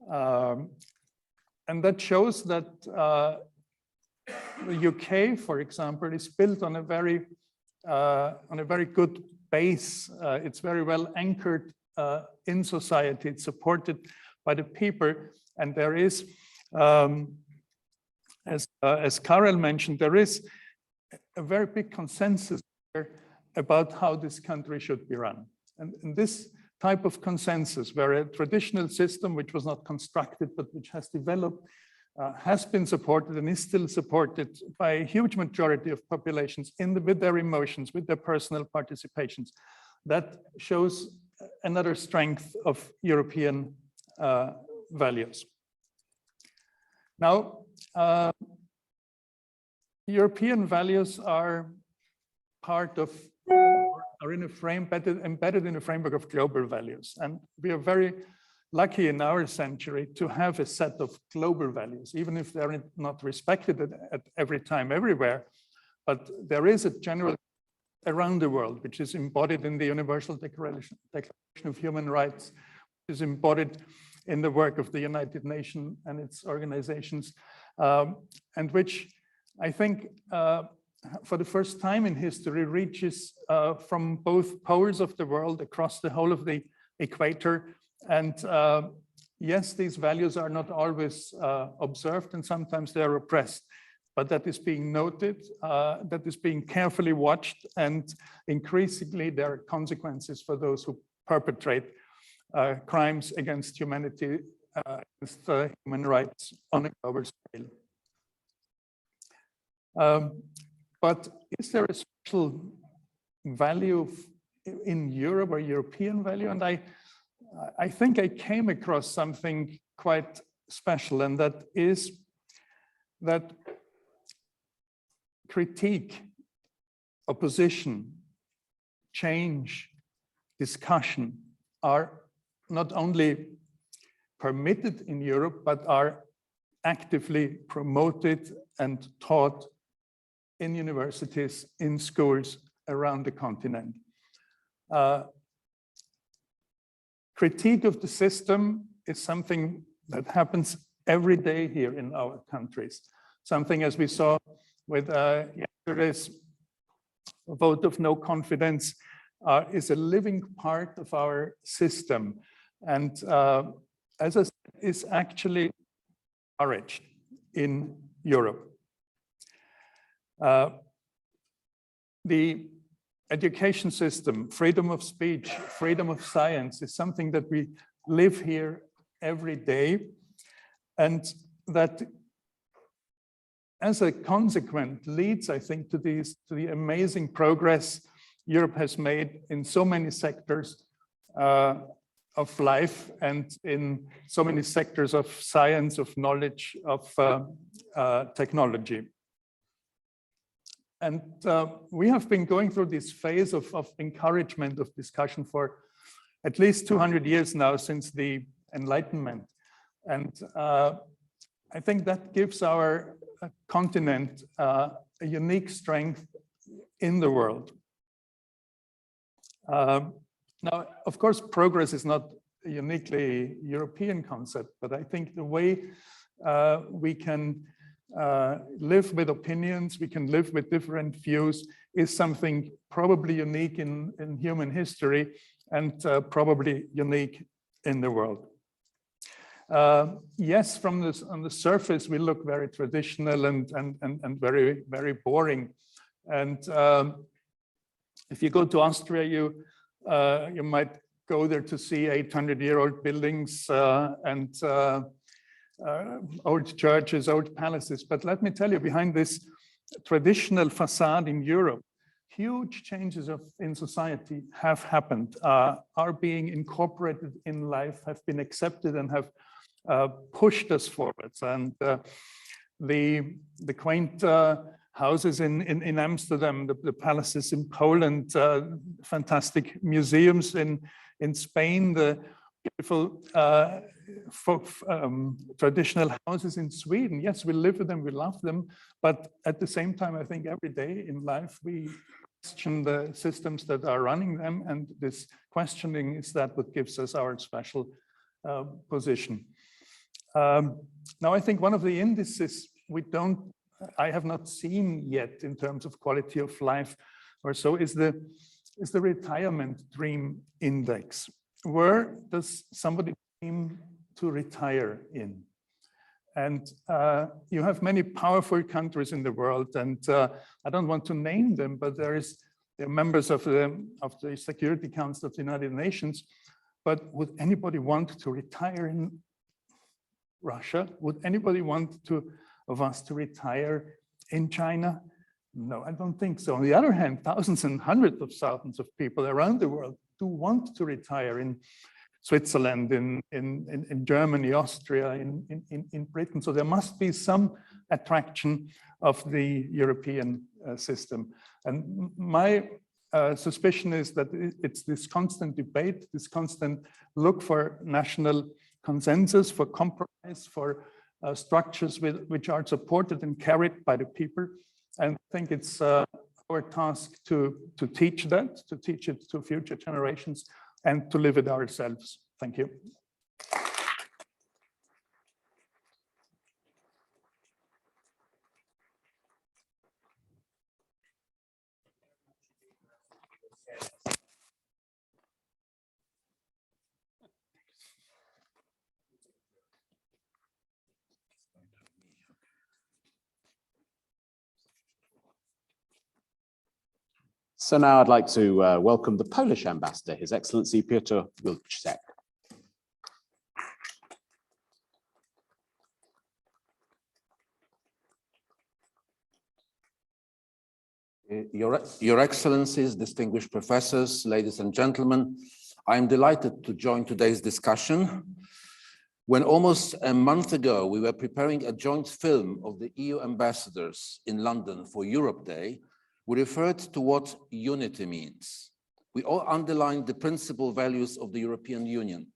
G: And that shows that the UK, for example, is built on a very good base. It's very well anchored in society. It's supported by the people, and there is, as Karel mentioned, there is a very big consensus here about how this country should be run. And this type of consensus, where a traditional system which was not constructed but which has developed, has been supported and is still supported by a huge majority of populations with their emotions, with their personal participations. That shows another strength of European values. Now, European values are part of, are in a frame, embedded in a framework of global values. And we are very lucky in our century to have a set of global values, even if they're not respected at every time, everywhere. But there is a general around the world, which is embodied in the Universal Declaration of Human Rights, which is embodied in the work of the United Nations and its organizations, and which I think for the first time in history reaches from both poles of the world across the whole of the equator. And yes, these values are not always observed, and sometimes they are oppressed. But that is being noted, that is being carefully watched, and increasingly there are consequences for those who perpetrate crimes against humanity, against human rights on a global scale. But is there a special value in Europe or European value? And I think I came across something quite special, and that is that critique, opposition, change, discussion are not only permitted in Europe, but are actively promoted and taught in universities, in schools around the continent. Critique of the system is something that happens every day here in our countries. Something, as we saw with yesterday's vote of no confidence, is a living part of our system. And as I said, is actually encouraged in Europe. The education system, freedom of speech, freedom of science is something that we live here every day, and that as a consequence leads, I think, to the amazing progress Europe has made in so many sectors of life, and in so many sectors of science, of knowledge, of technology. And we have been going through this phase of encouragement of discussion for at least 200 years now, since the Enlightenment. And I think that gives our continent a unique strength in the world. Now, of course, progress is not a uniquely European concept, but I think the way we can live with opinions, we can live with different views, is something probably unique in human history, and probably unique in the world. Yes, on the surface, we look very traditional and very, very boring. And if you go to Austria, you might go there to see 800-year-old buildings and old churches, old palaces. But let me tell you, behind this traditional facade in Europe, huge changes in society have happened, are being incorporated in life, have been accepted, and have pushed us forwards. And the quaint houses in Amsterdam, the palaces in Poland, fantastic museums in Spain, the beautiful traditional houses in Sweden. Yes, we live with them, we love them, but at the same time, I think every day in life we question the systems that are running them, and this questioning is that what gives us our special position. Now, I think one of the indices I have not seen yet in terms of quality of life or so is the retirement dream index. Where does somebody dream to retire in? And you have many powerful countries in the world, and I don't want to name them, but they're members of the Security Council of the United Nations. But would anybody want to retire in Russia? Would anybody want of us to retire in China? No, I don't think so. On the other hand, thousands and hundreds of thousands of people around the world do want to retire in Switzerland, in Germany, Austria, in Britain. So there must be some attraction of the European system. And my suspicion is that it's this constant debate, this constant look for national consensus, for compromise, for structures which are supported and carried by the people. And I think it's our task to teach that, to teach it to future generations, and to live it ourselves. Thank you.
A: So now I'd like to welcome the Polish ambassador, His Excellency Piotr Wilczek. Your Excellencies, distinguished professors, ladies and gentlemen, I am delighted to join today's discussion. When almost a month ago, we were preparing a joint film of the EU ambassadors in London for Europe Day, we referred to what unity means. We all underlined the principal values of the European Union.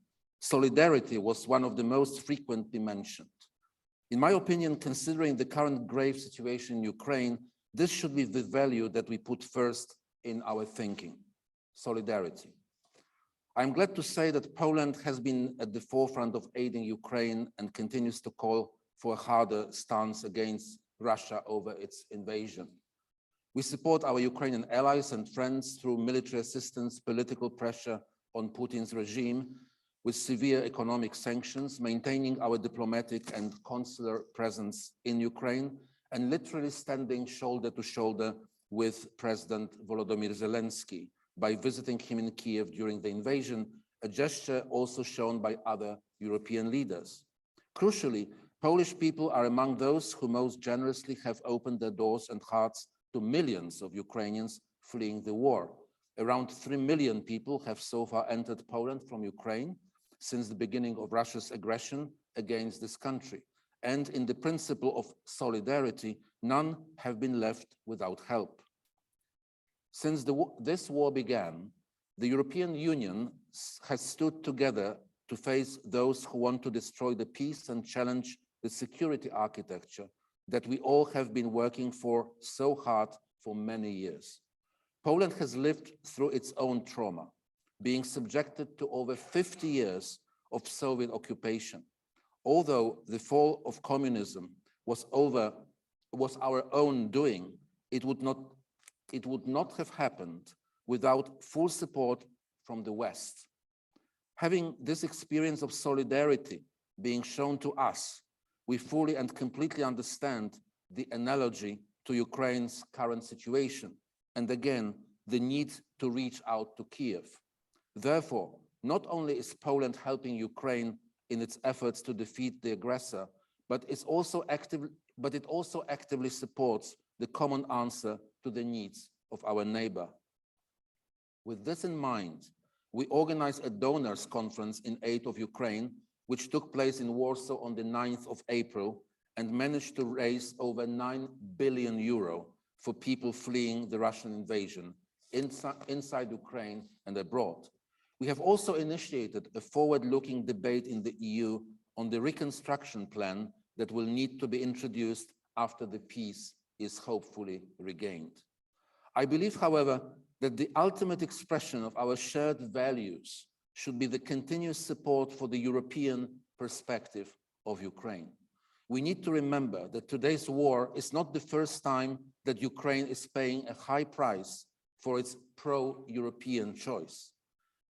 A: Solidarity was one of the most frequently mentioned. In my opinion, considering the current grave situation in Ukraine, this should be the value that we put first in our thinking, solidarity. I'm glad to say that Poland has been at the forefront of aiding Ukraine and continues to call for a harder stance against Russia over its invasion. We support our Ukrainian allies and friends through military assistance, political pressure on Putin's regime, with severe economic sanctions, maintaining our diplomatic and consular presence in Ukraine, and literally standing shoulder to shoulder with President Volodymyr Zelensky by visiting him in Kiev during the invasion, a gesture also shown by other European leaders. Crucially, Polish people are among those who most generously have opened their doors and hearts to millions of Ukrainians fleeing the war. Around 3 million people have so far entered Poland from Ukraine since the beginning of Russia's aggression against this country. And in the principle of solidarity, none have been left without help. Since this war began, the European Union has stood together to face those who want to destroy the peace and challenge the security architecture that we all have been working for so hard for many years. Poland has lived through its own trauma, being subjected to over 50 years of Soviet occupation. Although the fall of communism was our own doing, it would not have happened without full support from the West. Having this experience of solidarity being shown to us, we fully and completely understand the analogy to Ukraine's current situation, and again, the need to reach out to Kiev. Therefore, not only is Poland helping Ukraine in its efforts to defeat the aggressor, but it also actively supports the common answer to the needs of our neighbor. With this in mind, we organized a donors conference in aid of Ukraine, which took place in Warsaw on the 9th of April and managed to raise over 9 billion euro for people fleeing the Russian invasion inside Ukraine and abroad. We have also initiated a forward-looking debate in the EU on the reconstruction plan that will need to be introduced after the peace is hopefully regained. I believe, however, that the ultimate expression of our shared values should be the continuous support for the European perspective of Ukraine. We need to remember that today's war is not the first time that Ukraine is paying a high price for its pro-European choice.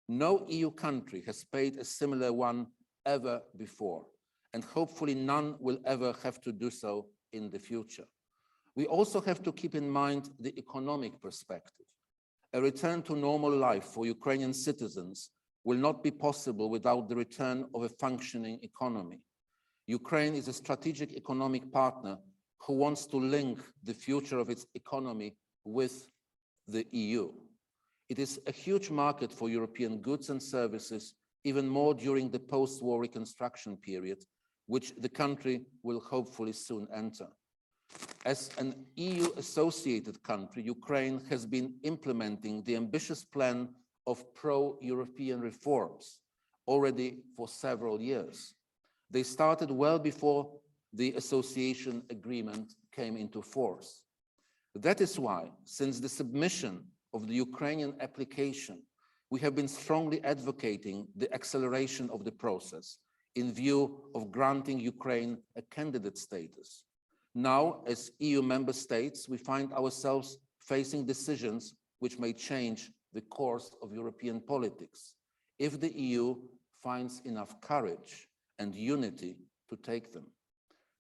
A: No EU country has paid a similar one ever before, and hopefully none will ever have to do so in the future. We also have to keep in mind the economic perspective. A return to normal life for Ukrainian citizens will not be possible without the return of a functioning economy. Ukraine is a strategic economic partner who wants to link the future of its economy with the EU. It is a huge market for European goods and services, even more during the post-war reconstruction period, which the country will hopefully soon enter. As an EU-associated country, Ukraine has been implementing the ambitious plan of pro-European reforms already for several years. They started well before the association agreement came into force. That is why, since the submission of the Ukrainian application, we have been strongly advocating the acceleration of the process in view of granting Ukraine a candidate status. Now, as EU member states, we find ourselves facing decisions which may change the course of European politics, if the EU finds enough courage and unity to take them.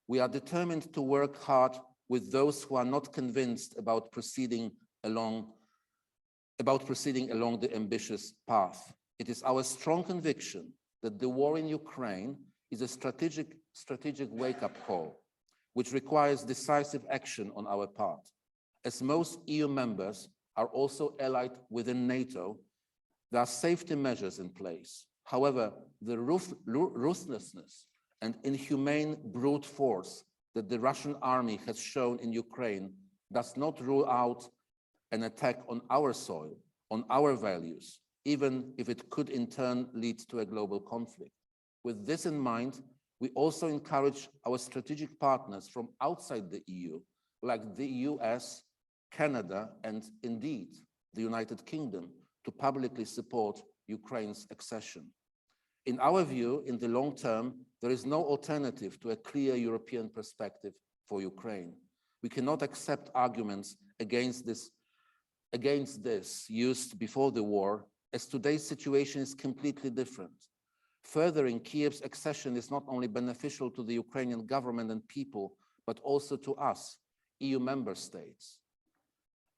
A: We are determined to work hard with those who are not convinced about proceeding along
H: about proceeding along the ambitious path. It is our strong conviction that the war in Ukraine is a strategic wake-up call, which requires decisive action on our part. As most EU members are also allied within NATO, there are safety measures in place. However, the ruthlessness and inhumane brute force that the Russian army has shown in Ukraine does not rule out an attack on our soil, on our values, even if it could in turn lead to a global conflict. With this in mind, we also encourage our strategic partners from outside the EU, like the US, Canada, and indeed the United Kingdom, to publicly support Ukraine's accession. In our view, in the long term, there is no alternative to a clear European perspective for Ukraine. We cannot accept arguments against this used before the war, as today's situation is completely different. Furthering Kiev's accession is not only beneficial to the Ukrainian government and people, but also to us, EU member states.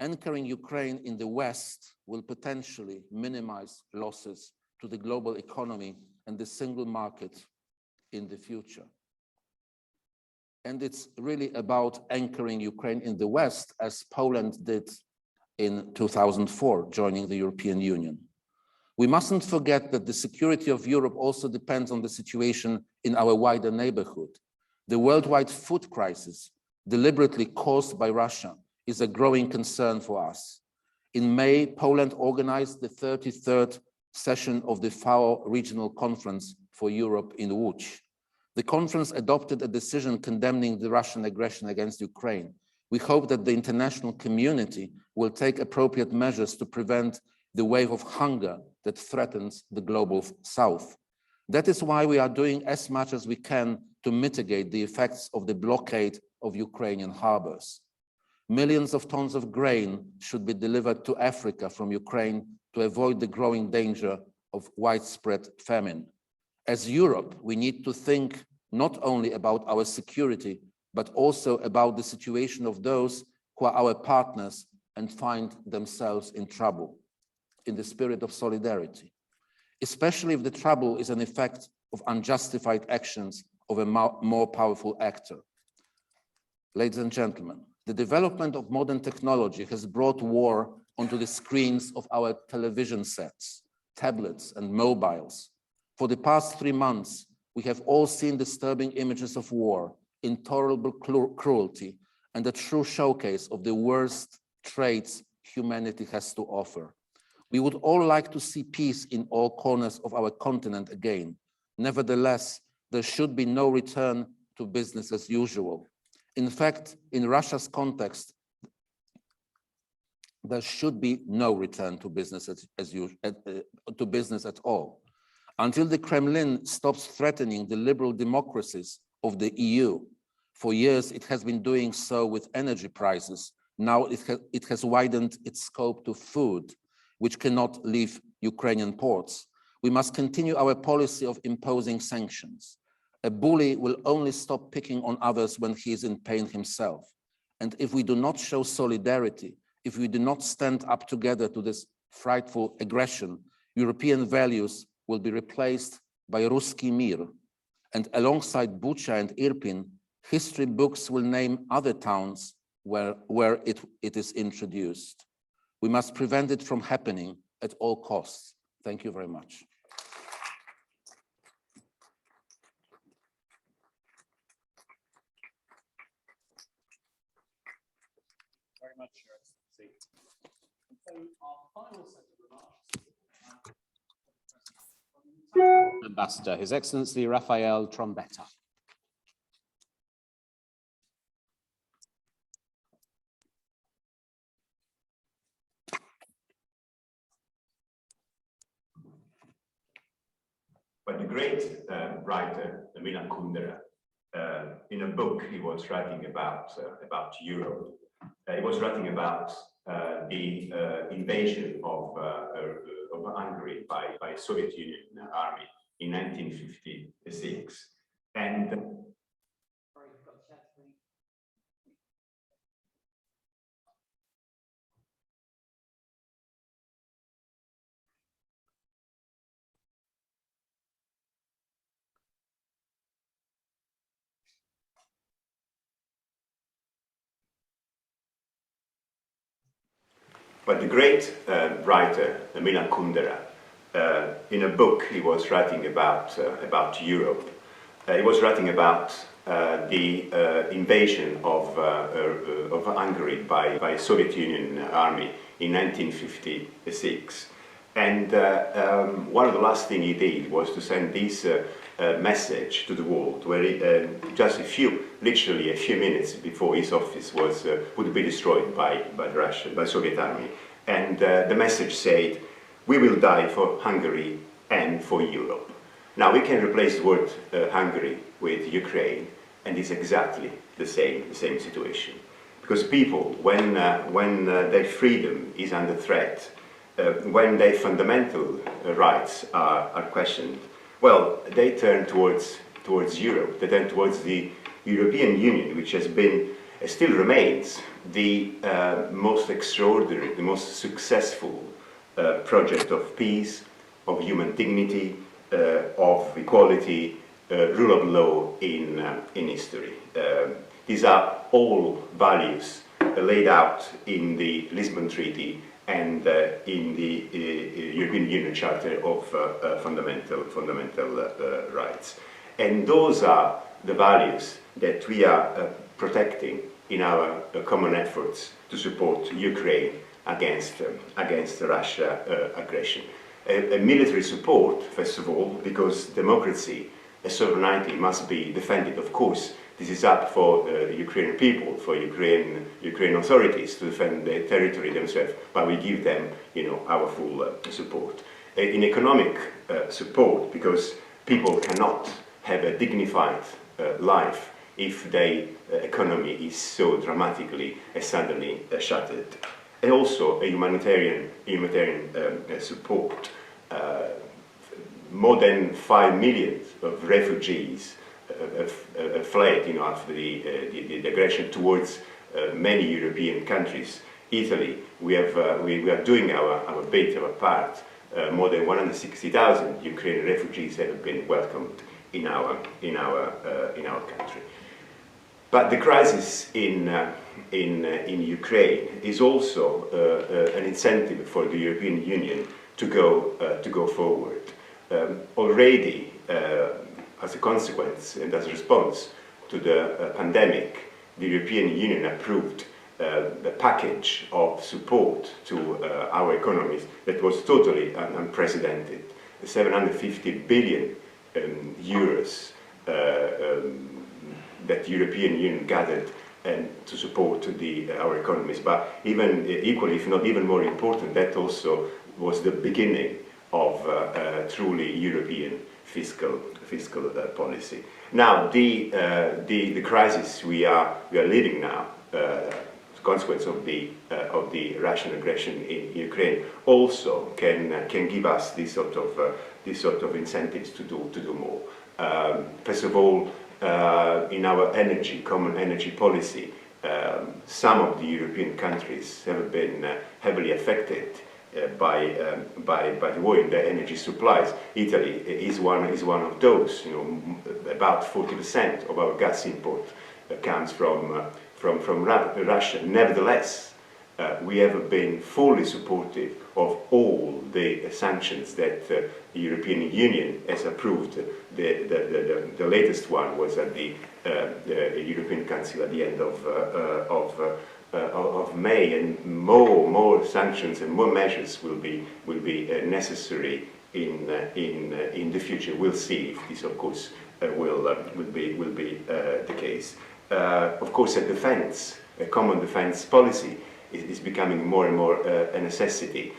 H: Anchoring Ukraine in the West will potentially minimize losses to the global economy and the single market in the future. And it's really about anchoring Ukraine in the West, as Poland did in 2004, joining the European Union. We mustn't forget that the security of Europe also depends on the situation in our wider neighborhood. The worldwide food crisis, deliberately caused by Russia, is a growing concern for us. In May, Poland organized the 33rd session of the FAO Regional Conference for Europe in Łódź. The conference adopted a decision condemning the Russian aggression against Ukraine. We hope that the international community will take appropriate measures to prevent the wave of hunger that threatens the global South. That is why we are doing as much as we can to mitigate the effects of the blockade of Ukrainian harbors. Millions of tons of grain should be delivered to Africa from Ukraine to avoid the growing danger of widespread famine. As Europe, we need to think not only about our security, but also about the situation of those who are our partners and find themselves in trouble, in the spirit of solidarity, especially if the trouble is an effect of unjustified actions of a more powerful actor. Ladies and gentlemen, the development of modern technology has brought war onto the screens of our television sets, tablets, and mobiles. For the past 3 months, we have all seen disturbing images of war, intolerable cruelty, and a true showcase of the worst traits humanity has to offer. We would all like to see peace in all corners of our continent again. Nevertheless, there should be no return to business as usual. In fact, in Russia's context, there should be no return to business at all. Until the Kremlin stops threatening the liberal democracies of the EU. For years, it has been doing so with energy prices. Now it has widened its scope to food, which cannot leave Ukrainian ports. We must continue our policy of imposing sanctions. A bully will only stop picking on others when he is in pain himself. And if we do not show solidarity, if we do not stand up together to this frightful aggression, European values will be replaced by Ruski Mir. And alongside Bucha and Irpin, history books will name other towns where it is introduced. We must prevent it from happening at all costs. Thank you very much.
A: Very much, Your Excellency. And so our final set of remarks, Ambassador, His Excellency Rafael Trombetta.
I: But the great writer, Milan Kundera, in a book he was writing about Europe, he was writing about the invasion of Hungary by Soviet Union army in 1956. And But the great writer, Milan Kundera, in a book he was writing about Europe, he was writing about the invasion of Hungary by Soviet Union army in 1956. And one of the last things he did was to send this message to the world, where he, just literally a few minutes before his office would be destroyed by the Soviet army. And the message said, "We will die for Hungary and for Europe." Now we can replace the word Hungary with Ukraine, and it's exactly the same situation. Because people, when their freedom is under threat, when their fundamental rights are questioned, well, they turn towards Europe. They turn towards the European Union, which has been, still remains, the most extraordinary, the most successful project of peace, of human dignity, of equality, rule of law in history. These are all values laid out in the Lisbon Treaty and in the European Union Charter of Fundamental Rights. And those are the values that we are protecting in our common efforts to support Ukraine against Russia aggression. A military support, first of all, because democracy and sovereignty must be defended, of course. This is up for Ukrainian people, for Ukrainian authorities to defend their territory themselves, but we give them, our full support. In economic support, because people cannot have a dignified life if their economy is so dramatically and suddenly shattered. And also a humanitarian support. More than 5 million of refugees have fled, after the aggression towards many European countries. Italy, we are doing our bit, our part. More than 160,000 Ukrainian refugees have been welcomed in our country. But the crisis in Ukraine is also an incentive for the European Union to go forward. Already, as a consequence and as a response to the pandemic, the European Union approved a package of support to our economies that was totally unprecedented. 750 billion euros that the European Union gathered to support our economies. But even equally, if not even more important, that also was the beginning of truly European fiscal policy. Now, the crisis we are living now, as a consequence of the Russian aggression in Ukraine, also can give us these sort of incentives to do more. First of all, in our common energy policy, some of the European countries have been heavily affected by the war in their energy supplies. Italy is one of those. About 40% of our gas import comes from Russia. Nevertheless, we have been fully supportive of all the sanctions that the European Union has approved. The latest one was at the European Council at the end of May, and more sanctions and more measures will be necessary in the future. We'll see if this, of course, will be the case. Of course, a common defense policy is becoming more and more a necessity,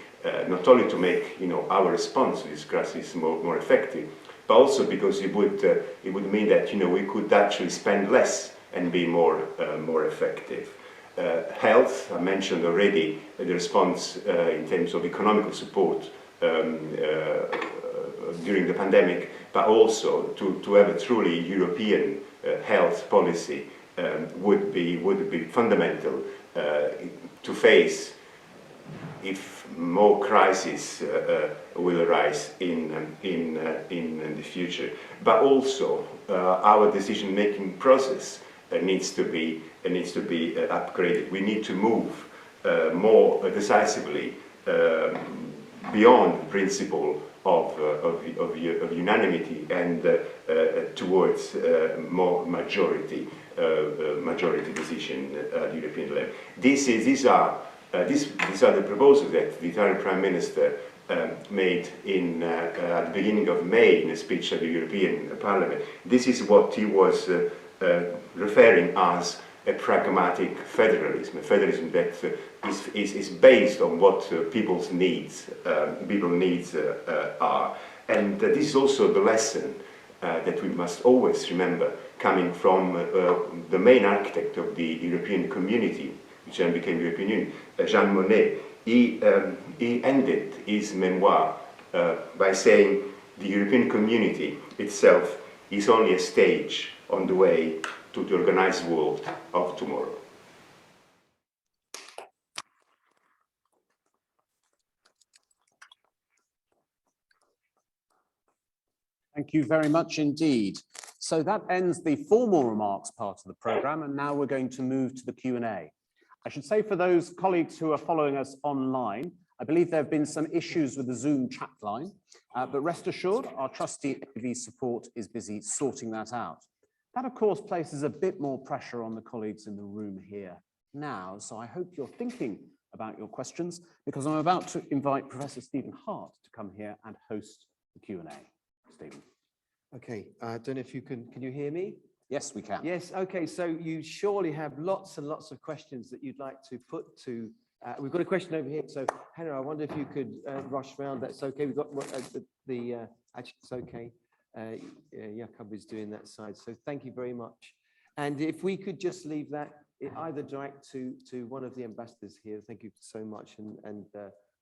I: not only to make our response to this crisis more effective, but also because it would mean that we could actually spend less and be more effective. Health, I mentioned already the response in terms of economical support during the pandemic, but also to have a truly European health policy would be fundamental to face if more crises will arise in the future. But also our decision-making process needs to be upgraded. We need to move more decisively beyond the principle of unanimity and towards more majority decision at European level. These are the proposals that the Italian Prime Minister made at the beginning of May in a speech at the European Parliament. This is what he was referring as a pragmatic federalism, a federalism that is based on what people's needs are. And this is also the lesson that we must always remember, coming from the main architect of the European community, which then became the European Union, Jean Monnet. He ended his memoir by saying the European community itself is only a stage on the way to the organized world of tomorrow.
A: Thank you very much indeed. So that ends the formal remarks part of the programme, and now we're going to move to the Q&A. I should say for those colleagues who are following us online, I believe there have been some issues with the Zoom chat line, but rest assured our trusty AV support is busy sorting that out. That, of course, places a bit more pressure on the colleagues in the room here now, so I hope you're thinking about your questions, because I'm about to invite Professor Stephen Hart to come here and host the Q&A. Stephen.
J: Okay, I don't know if you can you hear me?
A: Yes, we can.
J: Yes, okay, so you surely have lots and lots of questions that you'd like to put to, we've got a question over here, so Hannah, I wonder if you could rush around, that's okay, we've got actually it's okay. Jakob is doing that side, so thank you very much. And if we could just leave that either direct to one of the ambassadors here, thank you so much,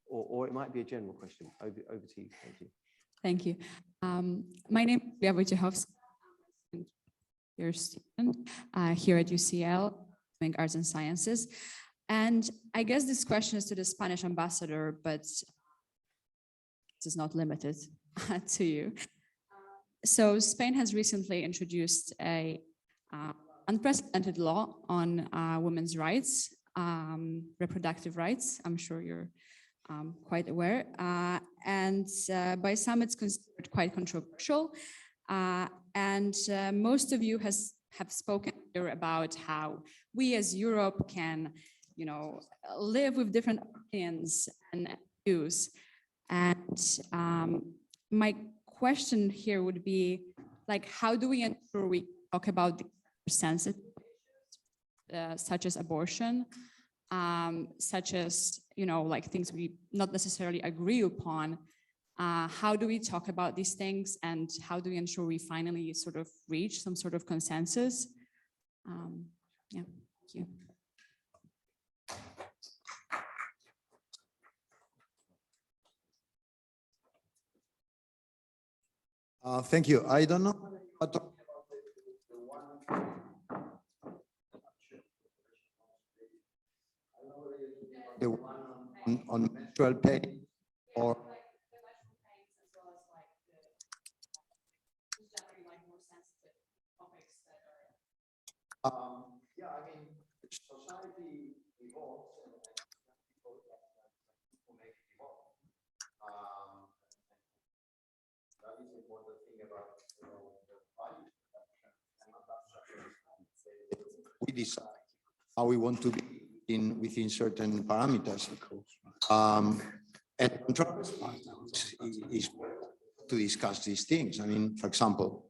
J: or it might be a general question. Over to you, thank you.
K: Thank you. My name is Leah Wojciechowska. You're a student here at UCL, doing arts and sciences. And I guess this question is to the Spanish ambassador, but this is not limited to you. So Spain has recently introduced a unprecedented law on women's rights, reproductive rights. I'm sure you're quite aware. And by some, it's considered quite controversial. And most of you have spoken here about how we as Europe can, live with different opinions and views. And my question here would be, like, how do we ensure we talk about the sensitive such as abortion, such as, like things we not necessarily agree upon? How do we talk about these things, and how do we ensure we finally sort of reach some sort of consensus? Yeah, thank you.
C: Thank you. I don't know what the one on menstrual pain or yeah, I mean, society evolves and people make it evolve. That is the important thing about the value production. We decide how we want to be within certain parameters. And control is to discuss these things. I mean, for example,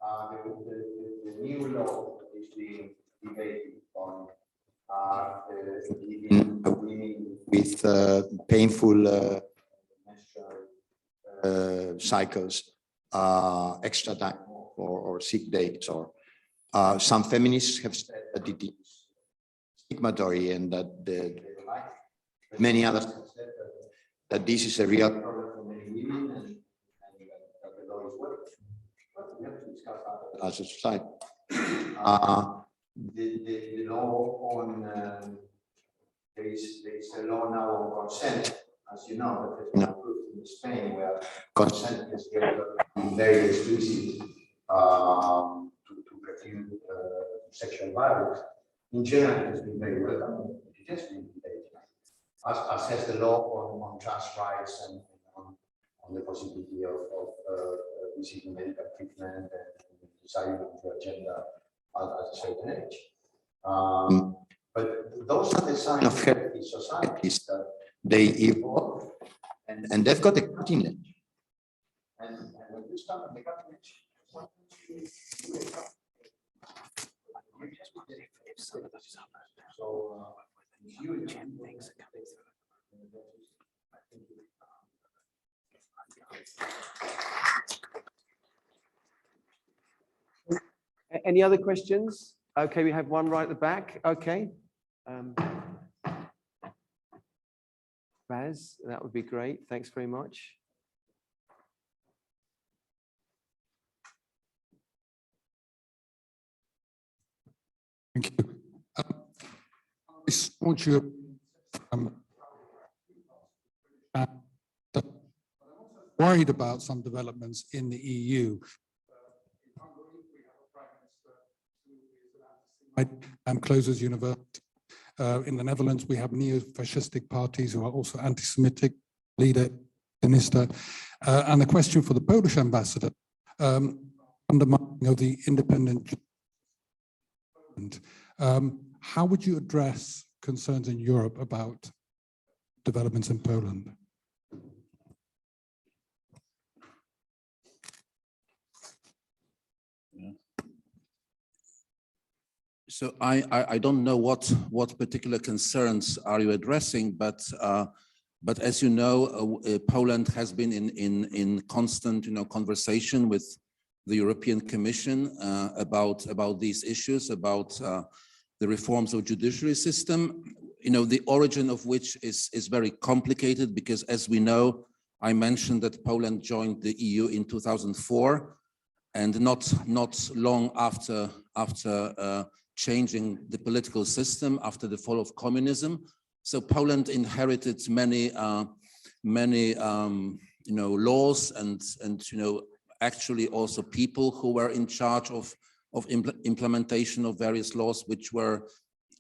C: the new law is being debated on giving women with painful menstrual cycles extra time or sick days, or some feminists have said that it is stigmatory, and that many others have said that this is a real problem for many women, and that the law is working. But we have to discuss that as a society. The law on there is a law now on consent, as you know, that has been approved in Spain, where consent is very explicit to prevent sexual violence. In general, it has been very welcome. It has been debated. assess the law on trans rights and on the possibility of receiving medical treatment and deciding into agenda at a certain age. But those are the signs of healthy societies that they evolve and they've got a cutting edge. And when you start on the cutting edge,
J: Any other questions? Okay, we have one right at the back. Okay. Raz, that would be great. Thanks very much.
L: Thank you. I want you worried about some developments in the EU. Closes university. In the Netherlands, we have neo-fascistic parties who are also anti-Semitic, leader, minister. And the question for the Polish ambassador, undermining of the independent. How would you address concerns in Europe about developments in Poland?
H: So I don't know what particular concerns are you addressing, but as you know, Poland has been in constant conversation with the European Commission about these issues, about the reforms of judiciary system, the origin of which is very complicated because, as we know, I mentioned that Poland joined the EU in 2004, and not long after changing the political system after the fall of communism. So Poland inherited many laws and actually also people who were in charge of implementation of various laws, which were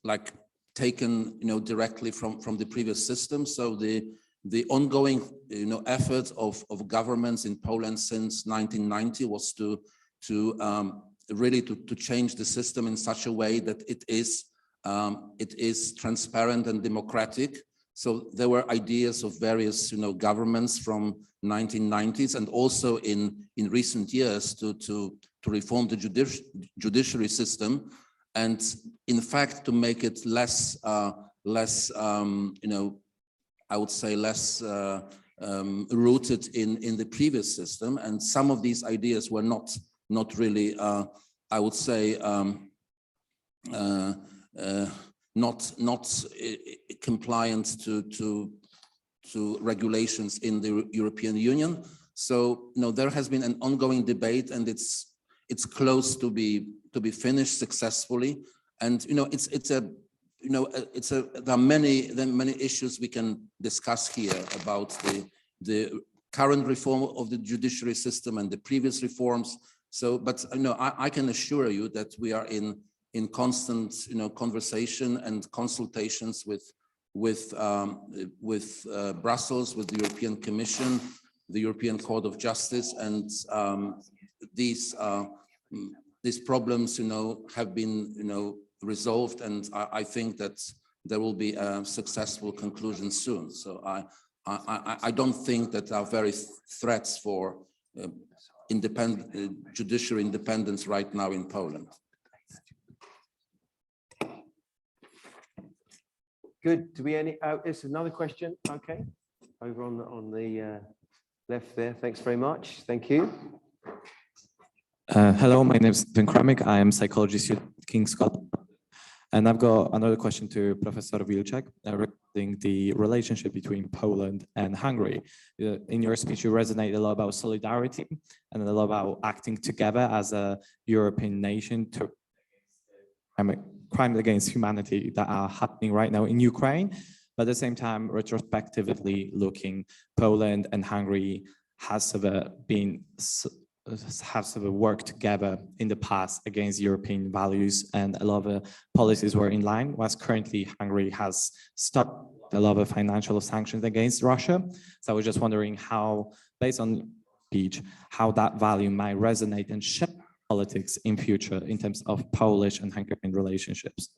H: like taken directly from the previous system. So the ongoing effort of governments in Poland since 1990 was to really change the system in such a way that it is transparent and democratic. So there were ideas of various governments from 1990s and also in recent years to reform the judiciary system, and in fact to make it less I would say less rooted in the previous system. And some of these ideas were not really I would say not compliant to regulations in the European Union. So there has been an ongoing debate, and it's close to be finished successfully. And there are many issues we can discuss here about the current reform of the judiciary system and the previous reforms. So, but I can assure you that we are in constant conversation and consultations with Brussels, with the European Commission, the European Court of Justice, and these problems have been resolved, and I think that there will be a successful conclusion soon. So I don't think that there are very threats for judiciary independence right now in Poland.
J: Good. Do we it's another question? Okay. Over on the left there. Thanks very much. Thank you.
M: Hello, my name is Vin Kramik. I am psychology student at King's College. And I've got another question to Professor Wilczek regarding the relationship between Poland and Hungary. In your speech, you resonate a lot about solidarity and a lot about acting together as a European nation to crimes against humanity that are happening right now in Ukraine. But at the same time, retrospectively looking, Poland and Hungary have worked together in the past against European values, and a lot of policies were in line, whilst currently Hungary has stopped a lot of financial sanctions against Russia. So I was just wondering how, based on speech, how that value might resonate and shape politics in future in terms of Polish and Hungarian relationships.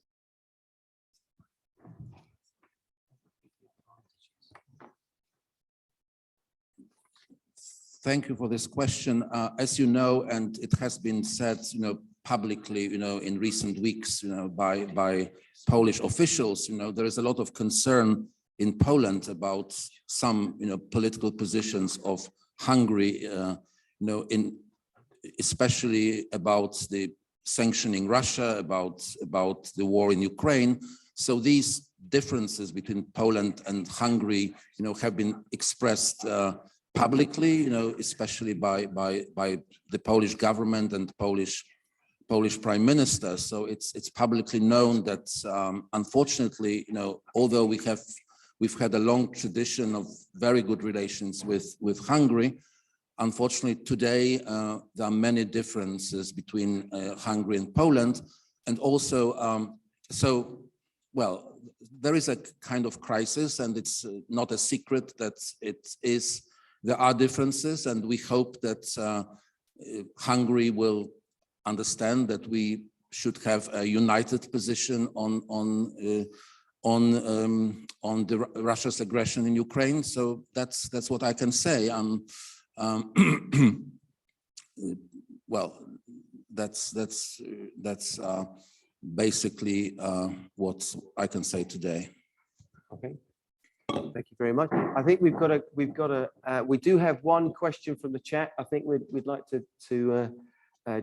H: Thank you for this question. As you know, and it has been said, publicly, in recent weeks, by Polish officials, there is a lot of concern in Poland about some, political positions of Hungary, especially about the sanctioning Russia, about the war in Ukraine. So these differences between Poland and Hungary, have been expressed publicly, especially by the Polish government and Polish Prime Minister. So it's publicly known that unfortunately, although we've had a long tradition of very good relations with Hungary, unfortunately today there are many differences between Hungary and Poland, and also well, there is a kind of crisis, and it's not a secret that there are differences, and we hope that Hungary will understand that we should have a united position on Russia's aggression in Ukraine. So that's what I can say. Well, that's basically what I can say today.
J: Okay. Thank you very much. I think we do have one question from the chat. I think we'd like to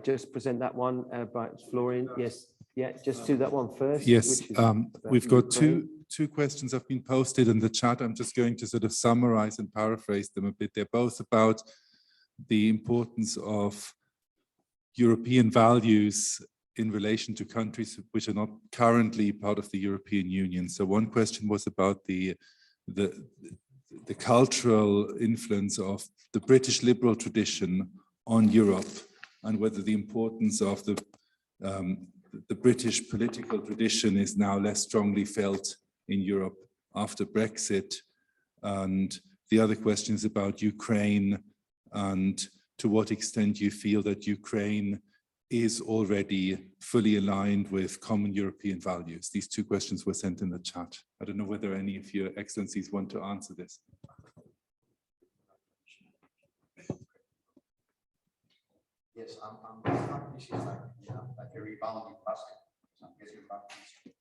J: just present that one by Florian. Yes, yeah, just do that one first.
N: Yes, we've got two questions have been posted in the chat. I'm just going to sort of summarize and paraphrase them a bit. They're both about the importance of European values in relation to countries which are not currently part of the European Union. So one question was about the cultural influence of the British liberal tradition on Europe, and whether the importance of the British political tradition is now less strongly felt in Europe after Brexit. And the other question is about Ukraine, and to what extent you feel that Ukraine is already fully aligned with common European values. These two questions were sent in the chat. I don't know whether any of your excellencies want to answer this.
C: Yes, this is like a rebounding basket. So I'm guessing back to this.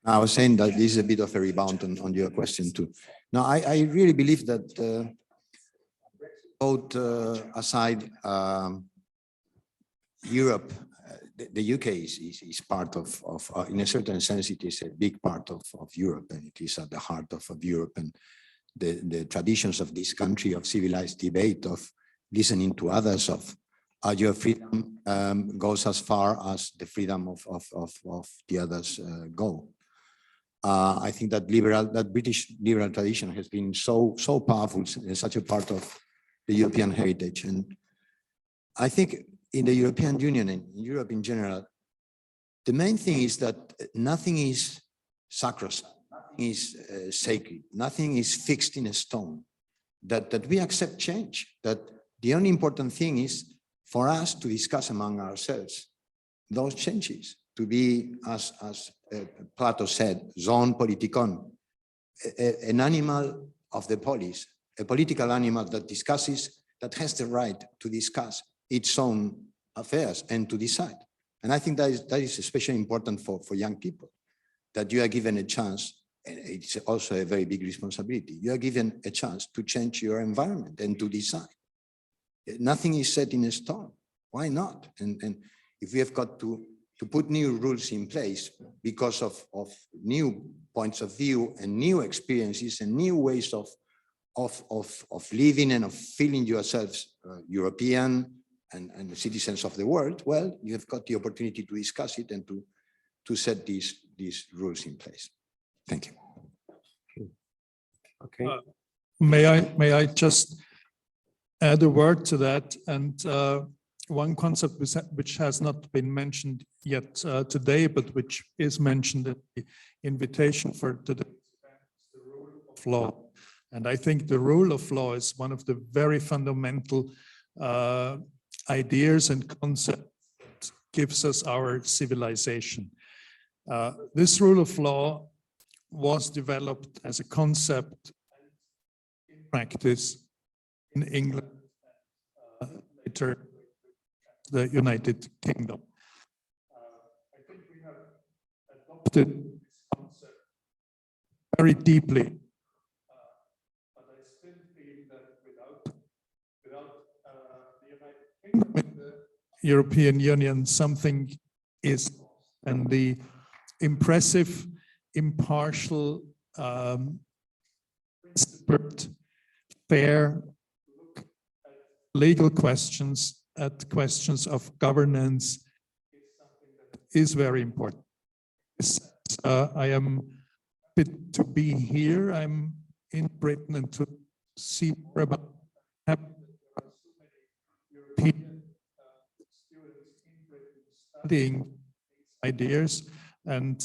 C: I was saying that this is a bit of a rebound on your question too. Now, I really believe that both aside, Europe, the UK is part of in a certain sense, it is a big part of Europe, and it is at the heart of Europe, and the traditions of this country of civilized debate, of listening to others, of your freedom goes as far as the freedom of the others go. I think that British liberal tradition has been so powerful, such a part of the European heritage. And I think in the European Union and in Europe in general, the main thing is that nothing is sacrosanct, nothing is sacred, nothing is fixed in a stone, that we accept change, that the only important thing is for us to discuss among ourselves those changes, to be, as Plato said, zoon politikon, an animal of the polis, a political animal that discusses, that has the right to discuss its own affairs and to decide. And I think that is especially important for young people, that you are given a chance, and it's also a very big responsibility. You are given a chance to change your environment and to decide. Nothing is set in stone. Why not? And if we have got to put new rules in place because of new points of view and new experiences and new ways of living and of feeling yourselves European and citizens of the world, well, you have got the opportunity to discuss it and to set these rules in place. Thank you.
J: Okay.
G: May I just add a word to that? And one concept which has not been mentioned yet today, but which is mentioned in the invitation for today, is the rule of law. And I think the rule of law is one of the very fundamental ideas and concepts that gives us our civilization. This rule of law was developed as a concept in practice in England, later the United Kingdom. I think we have adopted this concept very deeply, but I still feel that without the United Kingdom and the European Union, something is lost. And the impressive, impartial, principled, fair look at legal questions, at questions of governance, is something that is very important. I am happy to be here. I'm in Britain and to see more about European students in Britain studying these ideas. And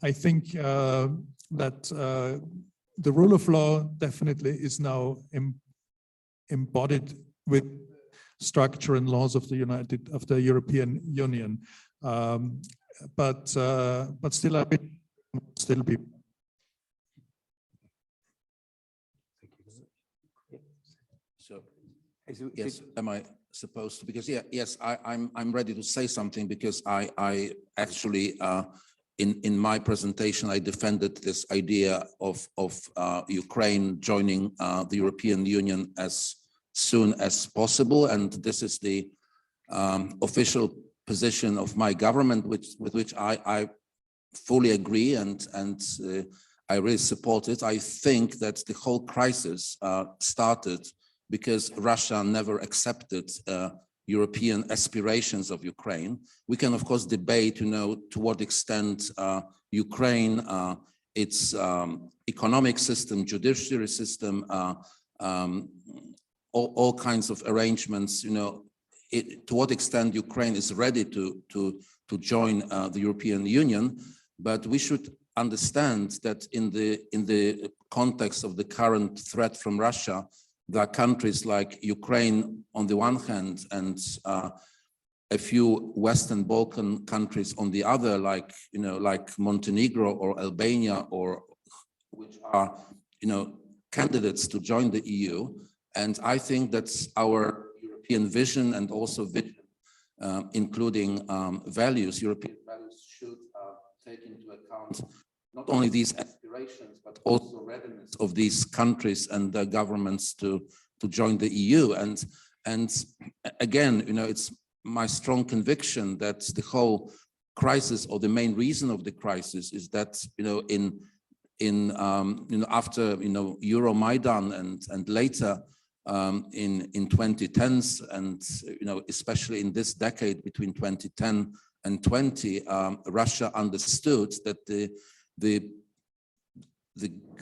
G: I think that the rule of law definitely is now embodied with structure and laws of the European Union. But still, I will still be.
H: So, yes, am I supposed to? Because yes, I'm ready to say something, because I actually in my presentation I defended this idea of Ukraine joining the European Union as soon as possible, and this is the official position of my government, with which I fully agree, and I really support it. I think that the whole crisis started because Russia never accepted European aspirations of Ukraine. We can, of course, debate, to what extent Ukraine, its economic system, judiciary system, all kinds of arrangements, to what extent Ukraine is ready to join the European Union. But we should understand that in the context of the current threat from Russia, there are countries like Ukraine on the one hand, and a few Western Balkan countries on the other, like Montenegro or Albania, or which are candidates to join the EU. And I think that's our European vision, and also vision, including values. European values should take into account not only these aspirations, but also readiness of these countries and their governments to join the EU. And again, it's my strong conviction that the whole crisis, or the main reason of the crisis, is that after Euromaidan and later in 2010s, and especially in this decade between 2010 and 20, Russia understood that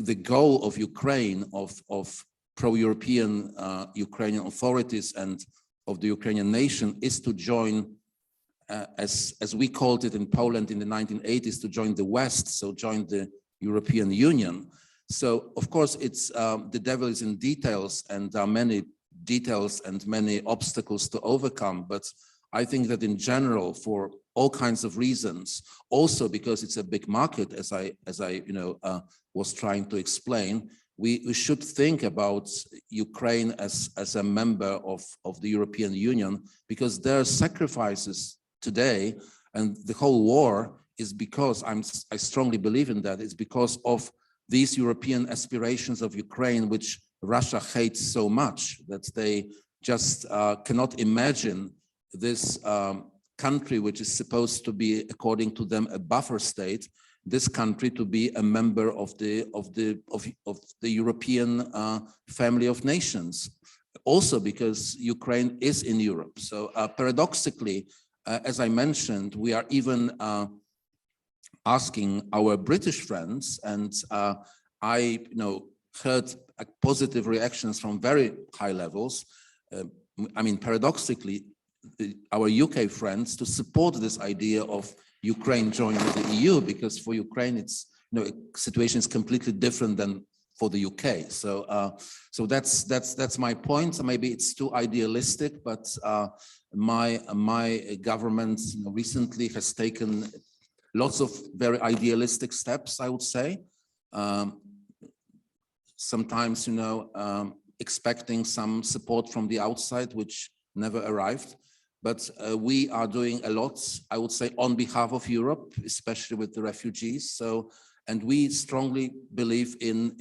H: the goal of Ukraine, of pro-European Ukrainian authorities and of the Ukrainian nation, is to join, as we called it in Poland in the 1980s, to join the West, so join the European Union. So of course, it's the devil is in details, and there are many details and many obstacles to overcome. But I think that in general, for all kinds of reasons, also because it's a big market, as I was trying to explain, we should think about Ukraine as a member of the European Union, because their sacrifices today and the whole war is because, I strongly believe in that, it's because of these European aspirations of Ukraine, which Russia hates so much that they just cannot imagine this country, which is supposed to be, according to them, a buffer state, this country to be a member of the European family of nations. Also because Ukraine is in Europe. So paradoxically, as I mentioned, we are even asking our British friends, and I heard positive reactions from very high levels. I mean, paradoxically, our UK friends to support this idea of Ukraine joining the EU, because for Ukraine, it's, you know, situation is completely different than for the UK. So, so that's my point. So maybe it's too idealistic, but my government, you know, recently has taken lots of very idealistic steps, I would say. Sometimes, you know, expecting some support from the outside, which never arrived. But we are doing a lot, I would say, on behalf of Europe, especially with the refugees. So, and we strongly believe in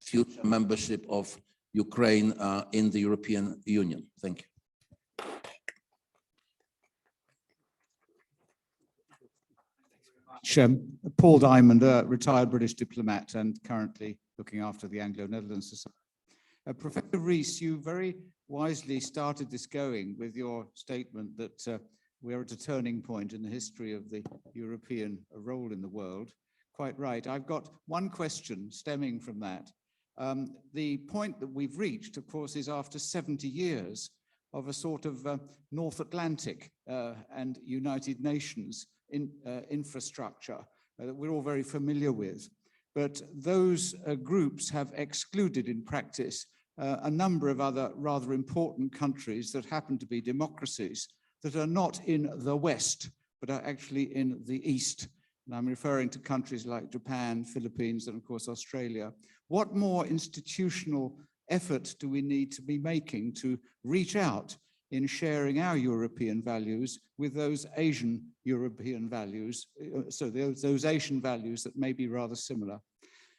H: future membership of Ukraine in the European Union. Thank you.
O: Paul Diamond, a retired British diplomat and currently looking after the Anglo-Netherlands Society. Professor Rees, you very wisely started this going with your statement that we're at a turning point in the history of the European role in the world. Quite right. I've got one question stemming from that. The point that we've reached, of course, is after 70 years of a sort of North Atlantic and United Nations infrastructure that we're all very familiar with. But those groups have excluded in practice a number of other rather important countries that happen to be democracies that are not in the West, but are actually in the East. And I'm referring to countries like Japan, Philippines, and of course, Australia. What more institutional effort do we need to be making to reach out in sharing our European values with those Asian European values, so those Asian values that may be rather similar?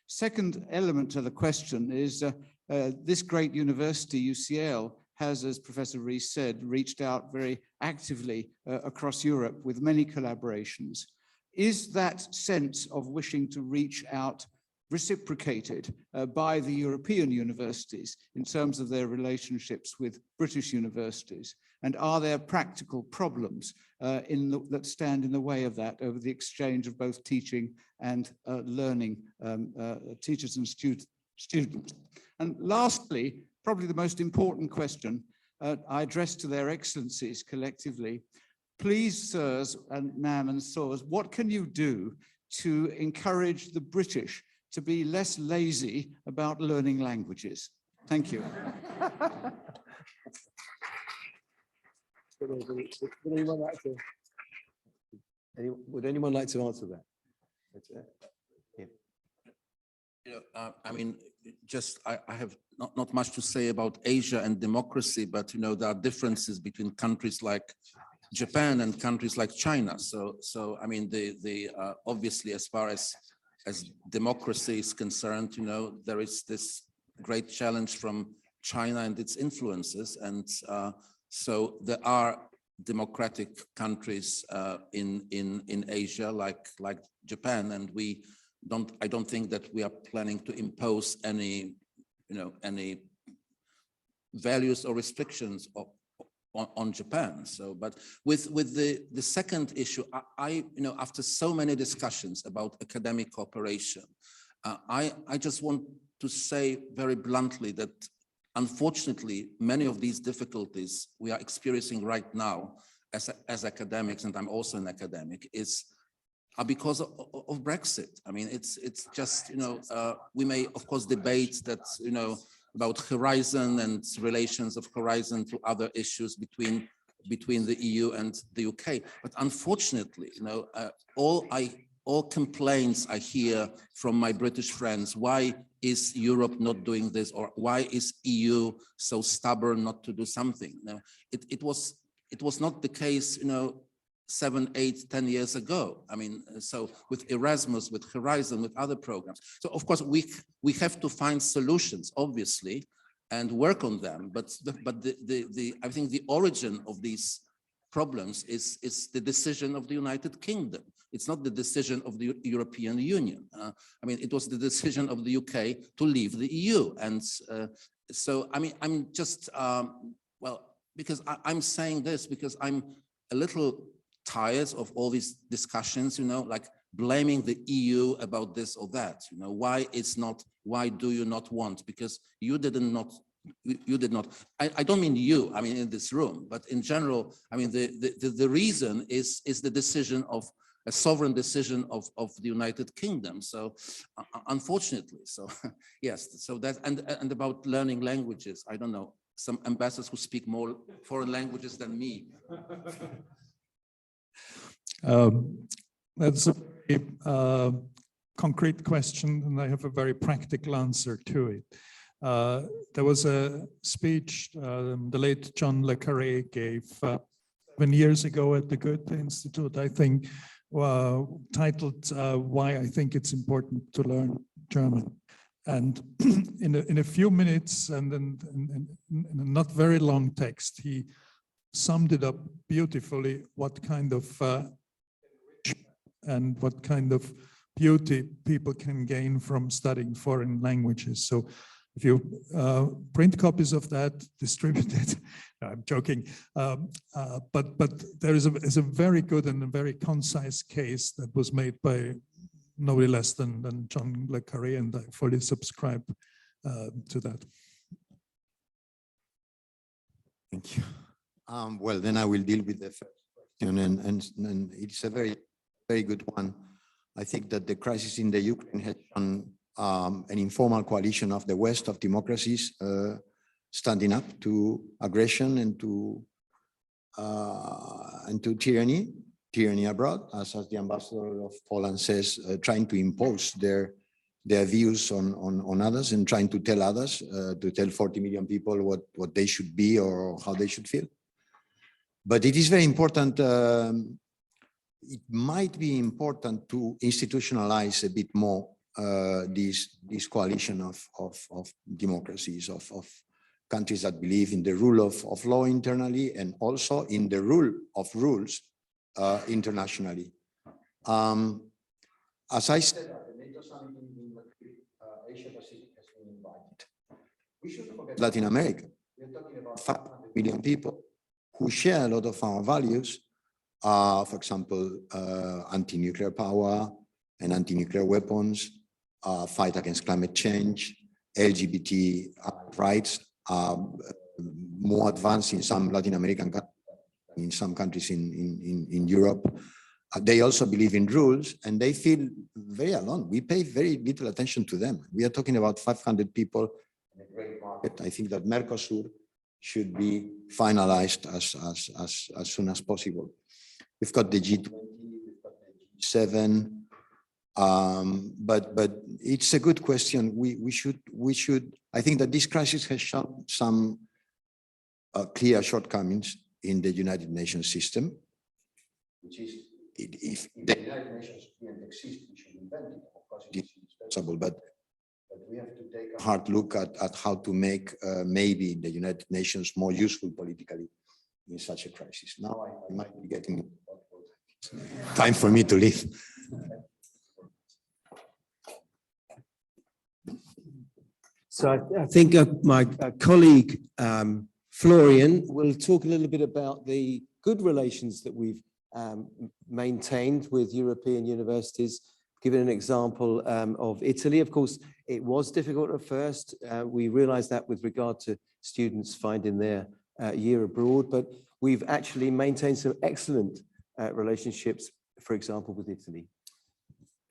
O: Second element to the question is this great university, UCL, has, as Professor Rees said, reached out very actively across Europe with many collaborations. Is that sense of wishing to reach out reciprocated by the European universities in terms of their relationships with British universities? And are there practical problems that stand in the way of that over the exchange of both teaching and learning, teachers and students? And lastly, probably the most important question I address to their excellencies collectively. Please, sirs and ma'am and sirs, what can you do to encourage the British to be less lazy about learning languages? Thank you.
J: Would anyone like to answer that? Yeah.
H: You know, I mean, just I have not much to say about Asia and democracy, but you know, there are differences between countries like Japan and countries like China. So I mean, obviously, as far as democracy is concerned, you know, there is this great challenge from China and its influences, and so there are democratic countries in Asia like Japan, and I don't think that we are planning to impose any, you know, any values or restrictions on Japan. So, but with the second issue, you know, after so many discussions about academic cooperation, I just want to say very bluntly that unfortunately, many of these difficulties we are experiencing right now as academics, and I'm also an academic, are because of Brexit. I mean, it's just, you know, we may of course debate that, you know, about Horizon and relations of Horizon to other issues between the EU and the UK. But unfortunately, you know, all complaints I hear from my British friends, why is Europe not doing this, or why is EU so stubborn not to do something? You know, it was not the case, you know, 7, 8, 10 years ago. I mean, so with Erasmus, with Horizon, with other programs. So of course we have to find solutions, obviously, and work on them. But I think the origin of these problems is the decision of the United Kingdom. It's not the decision of the European Union. I mean, it was the decision of the UK to leave the EU. And so, I mean, I'm just, well, because I'm saying this because I'm a little tired of all these discussions, you know, like blaming the EU about this or that. You know, why do you not want? Because you did not. I don't mean you, I mean in this room, but in general, I mean the reason is the decision of a sovereign decision of the United Kingdom. So unfortunately, so yes, so that and about learning languages, I don't know, some ambassadors who speak more foreign languages than me.
G: That's a very, concrete question, and I have a very practical answer to it. There was a speech the late John Le Carré gave 7 years ago at the Goethe Institute, I think, titled Why I Think It's Important to Learn German. And in a few minutes and in a not very long text, he summed it up beautifully, what kind of and what kind of beauty people can gain from studying foreign languages. So if you print copies of that, distribute it. No, I'm joking. But there is a very good and a very concise case that was made by nobody less than John Le Carré, and I fully subscribe to that.
C: Thank you. Well, then I will deal with the first question, and it's a very, very good one. I think that the crisis in the Ukraine has shown an informal coalition of the West of democracies standing up to aggression and to tyranny abroad, as the ambassador of Poland says, trying to impose their views on others and trying to tell others, to tell 40 million people what they should be or how they should feel. But it is very important. It might be important to institutionalize a bit more this coalition of democracies, of countries that believe in the rule of law internally and also in the rule of rules internationally. As I said, the NATO summit in Madrid, Asia Pacific has been invited. We shouldn't forget Latin America. We're talking about 500 million people who share a lot of our values. For example, anti-nuclear power and anti-nuclear weapons, fight against climate change, LGBT rights, more advanced in some Latin American countries, in some countries in Europe. They also believe in rules and they feel very alone. We pay very little attention to them. We are talking about 500 people in a great market. I think that Mercosur should be finalized as soon as possible. We've got the G20, we've got the G7, but it's a good question. We should. I think that this crisis has shown some clear shortcomings in the United Nations system, which is if the United Nations didn't exist, we should invent it. Of course, it is indispensable, but we have to take a hard look at how to make maybe the United Nations more useful politically in such a crisis. Now I might be getting time for me to leave.
J: So I think my colleague Florian will talk a little bit about the good relations that we've maintained with European universities, giving an example of Italy. Of course, it was difficult at first. We realized that with regard to students finding their year abroad, but we've actually maintained some excellent relationships, for example, with Italy.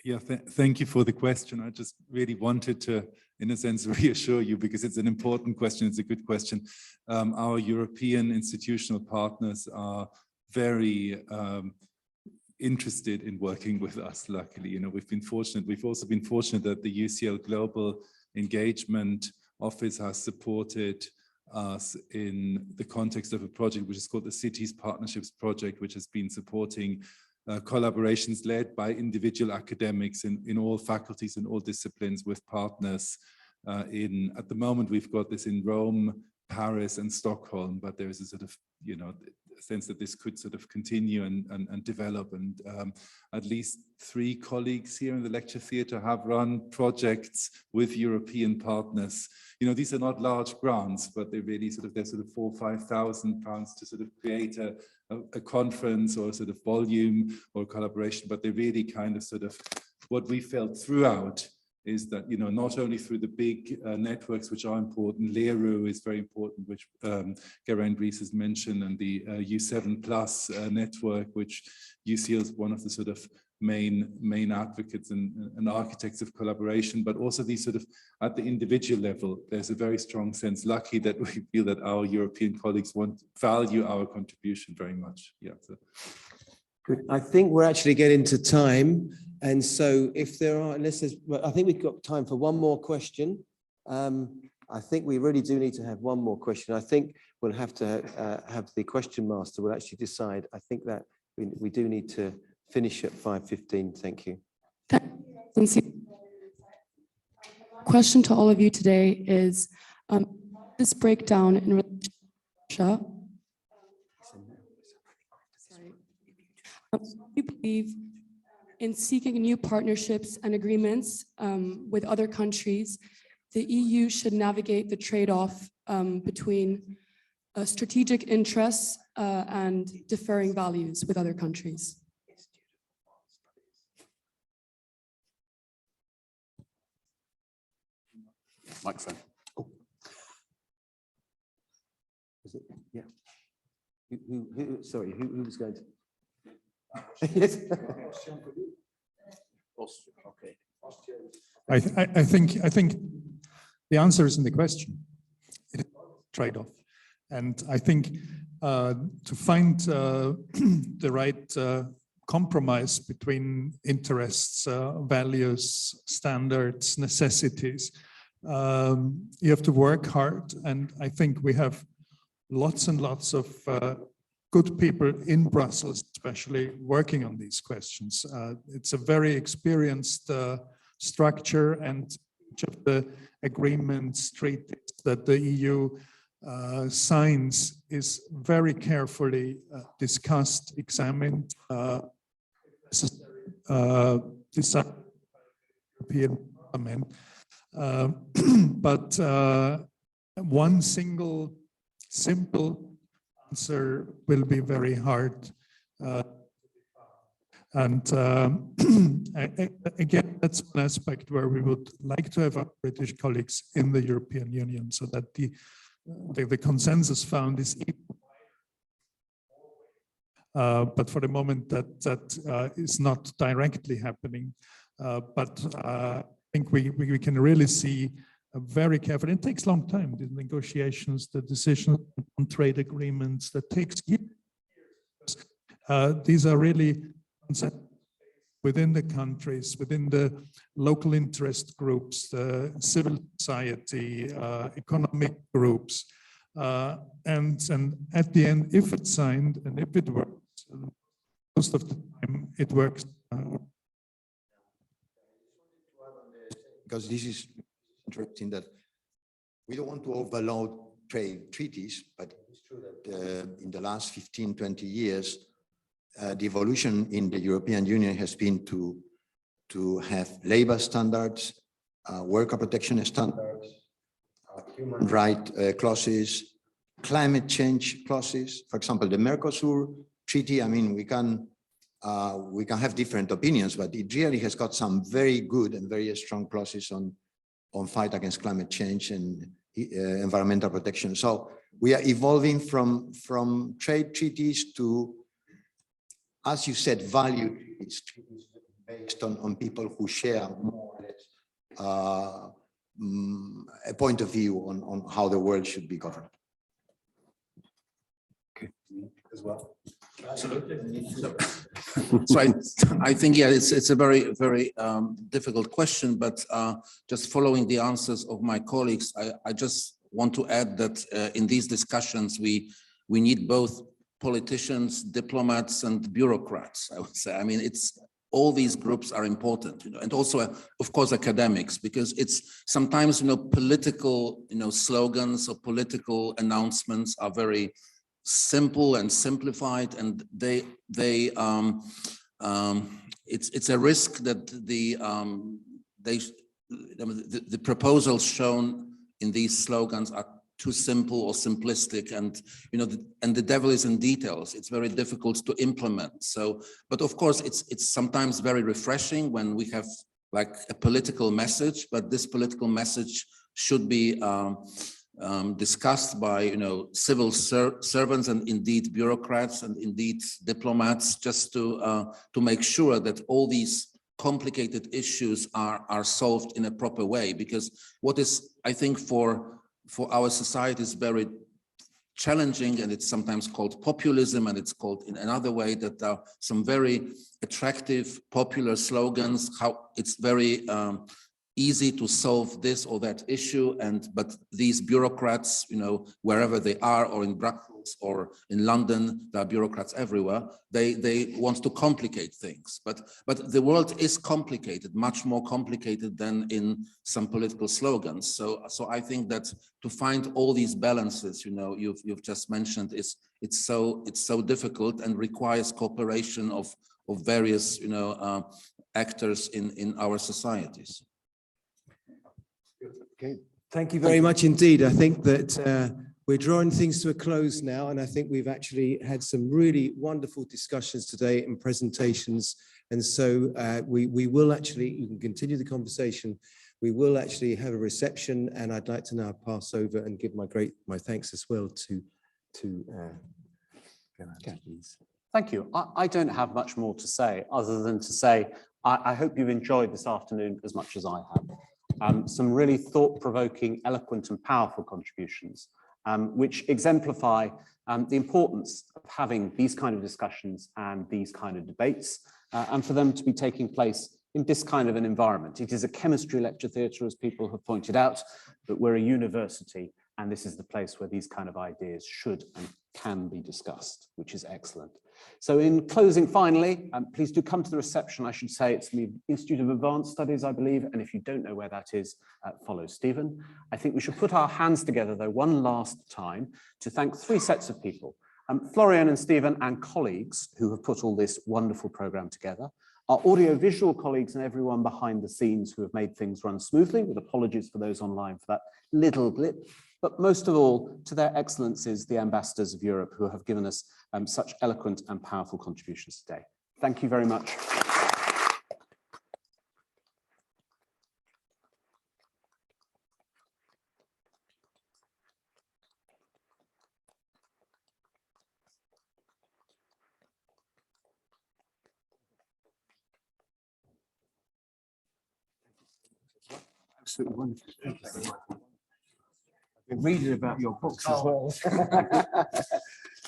N: Yeah, thank you for the question. I just really wanted to, in a sense, reassure you because it's an important question. It's a good question. Our European institutional partners are very interested in working with us, luckily. You know, we've been fortunate. We've also been fortunate that the UCL Global Engagement Office has supported us in the context of a project which is called the Cities Partnerships Project, which has been supporting collaborations led by individual academics in all faculties and all disciplines with partners at the moment we've got this in Rome, Paris and Stockholm, but there is a sort of, you know, sense that this could sort of continue and develop. And at least 3 colleagues here in the lecture theatre have run projects with European partners. You know, these are not large grants, but they really sort of, they're sort of £4,000 or £5,000 to sort of create a conference or sort of volume or collaboration, but they really kind of sort of, what we felt throughout is that, you know, not only through the big networks, which are important, LERO is very important, which Geraint Rees has mentioned, and the U7+ network, which UCL is one of the sort of main advocates and architects of collaboration, but also these sort of, at the individual level, there's a very strong sense, lucky that we feel that our European colleagues value our contribution very much. Yeah. So.
J: Good. I think we're actually getting to time. And so if there are, unless there's, well, I think we've got time for one more question. I think we really do need to have one more question. I think we'll have to have the question master will actually decide. I think that we do need to finish at 5:15. Thank you.
P: Question to all of you today is this breakdown in Russia. You believe in seeking new partnerships and agreements with other countries, the EU should navigate the trade-off between strategic interests and deferring values with other countries.
A: Microphone. Oh.
J: Is it? Yeah. Sorry, who was going to? Yes.
A: Okay.
G: I think the answer is in the question. It is a trade-off. And I think to find the right compromise between interests, values, standards, necessities, you have to work hard. And I think we have lots and lots of good people in Brussels, especially working on these questions. It's a very experienced structure, and each of the agreements, treaties that the EU signs is very carefully discussed, examined, decided by the European Parliament. But one single simple answer will be very hard. And again, that's one aspect where we would like to have our British colleagues in the European Union, so that the consensus found is equal. But for the moment, that is not directly happening. But I think we can really see very careful. It takes a long time, the negotiations, the decision on trade agreements, that takes years. These are really within the countries, within the local interest groups, the civil society, economic groups. And at the end, if it's signed and if it works, most of the time it works.
C: Because this is interesting that we don't want to overload trade treaties, but it's true that in the last 15, 20 years, the evolution in the European Union has been to have labor standards, worker protection standards, human rights clauses, climate change clauses. For example, the Mercosur treaty, I mean, we can have different opinions, but it really has got some very good and very strong clauses on fight against climate change and environmental protection. So we are evolving from trade treaties to, as you said, value treaties based on people who share more or less a point of view on how the world should be governed.
H: Okay, as well. Absolutely. So I think, yeah, it's a very, very difficult question, but just following the answers of my colleagues, I just want to add that in these discussions, we need both politicians, diplomats, and bureaucrats, I would say. I mean, it's all these groups are important, and also, of course, academics, because it's sometimes, political, slogans or political announcements are very simple and simplified, and it's a risk that the proposals shown in these slogans are too simple or simplistic, and and the devil is in details. It's very difficult to implement. So, but of course, it's sometimes very refreshing when we have like a political message, but this political message should be discussed by civil servants and indeed bureaucrats and indeed diplomats, just to make sure that all these complicated issues are solved in a proper way. Because what is, I think, for our society is very challenging, and it's sometimes called populism, and it's called in another way, that there are some very attractive popular slogans, how it's very easy to solve this or that issue, but these bureaucrats, wherever they are, or in Brussels or in London, there are bureaucrats everywhere. They want to complicate things, but the world is complicated, much more complicated than in some political slogans. So I think that to find all these balances, you've just mentioned, it's so difficult and requires cooperation of various actors in our societies.
J: Okay, thank you very much indeed. I think that we're drawing things to a close now, and I think we've actually had some really wonderful discussions today and presentations. And so we will actually, you can continue the conversation. We will actually have a reception, and I'd like to now pass over and give my thanks as well to
A: Thank you. I don't have much more to say other than to say I hope you've enjoyed this afternoon as much as I have. Some really thought-provoking, eloquent and powerful contributions, which exemplify the importance of having these kind of discussions and these kind of debates, and for them to be taking place in this kind of an environment. It is a chemistry lecture theatre, as people have pointed out, but we're a university, and this is the place where these kind of ideas should and can be discussed, which is excellent. So in closing, finally, please do come to the reception. I should say it's the Institute of Advanced Studies, I believe, and if you don't know where that is, follow Stephen. I think we should put our hands together, though, one last time to thank three sets of people, Florian and Stephen and colleagues who have put all this wonderful programme together, our audiovisual colleagues and everyone behind the scenes who have made things run smoothly, with apologies for those online for that little blip, but most of all to their excellencies, the ambassadors of Europe, who have given us such eloquent and powerful contributions today. Thank you very much.
J: Absolutely wonderful. Thank you very much. I've been reading about your books as well.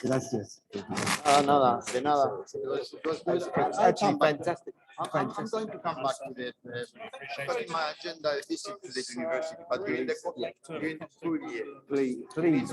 J: Gracias.
Q: Nada, de nada.
J: It's actually fantastic.
Q: I'm going to come back to the because in my agenda a visit to the university, but during the full year.
J: Please.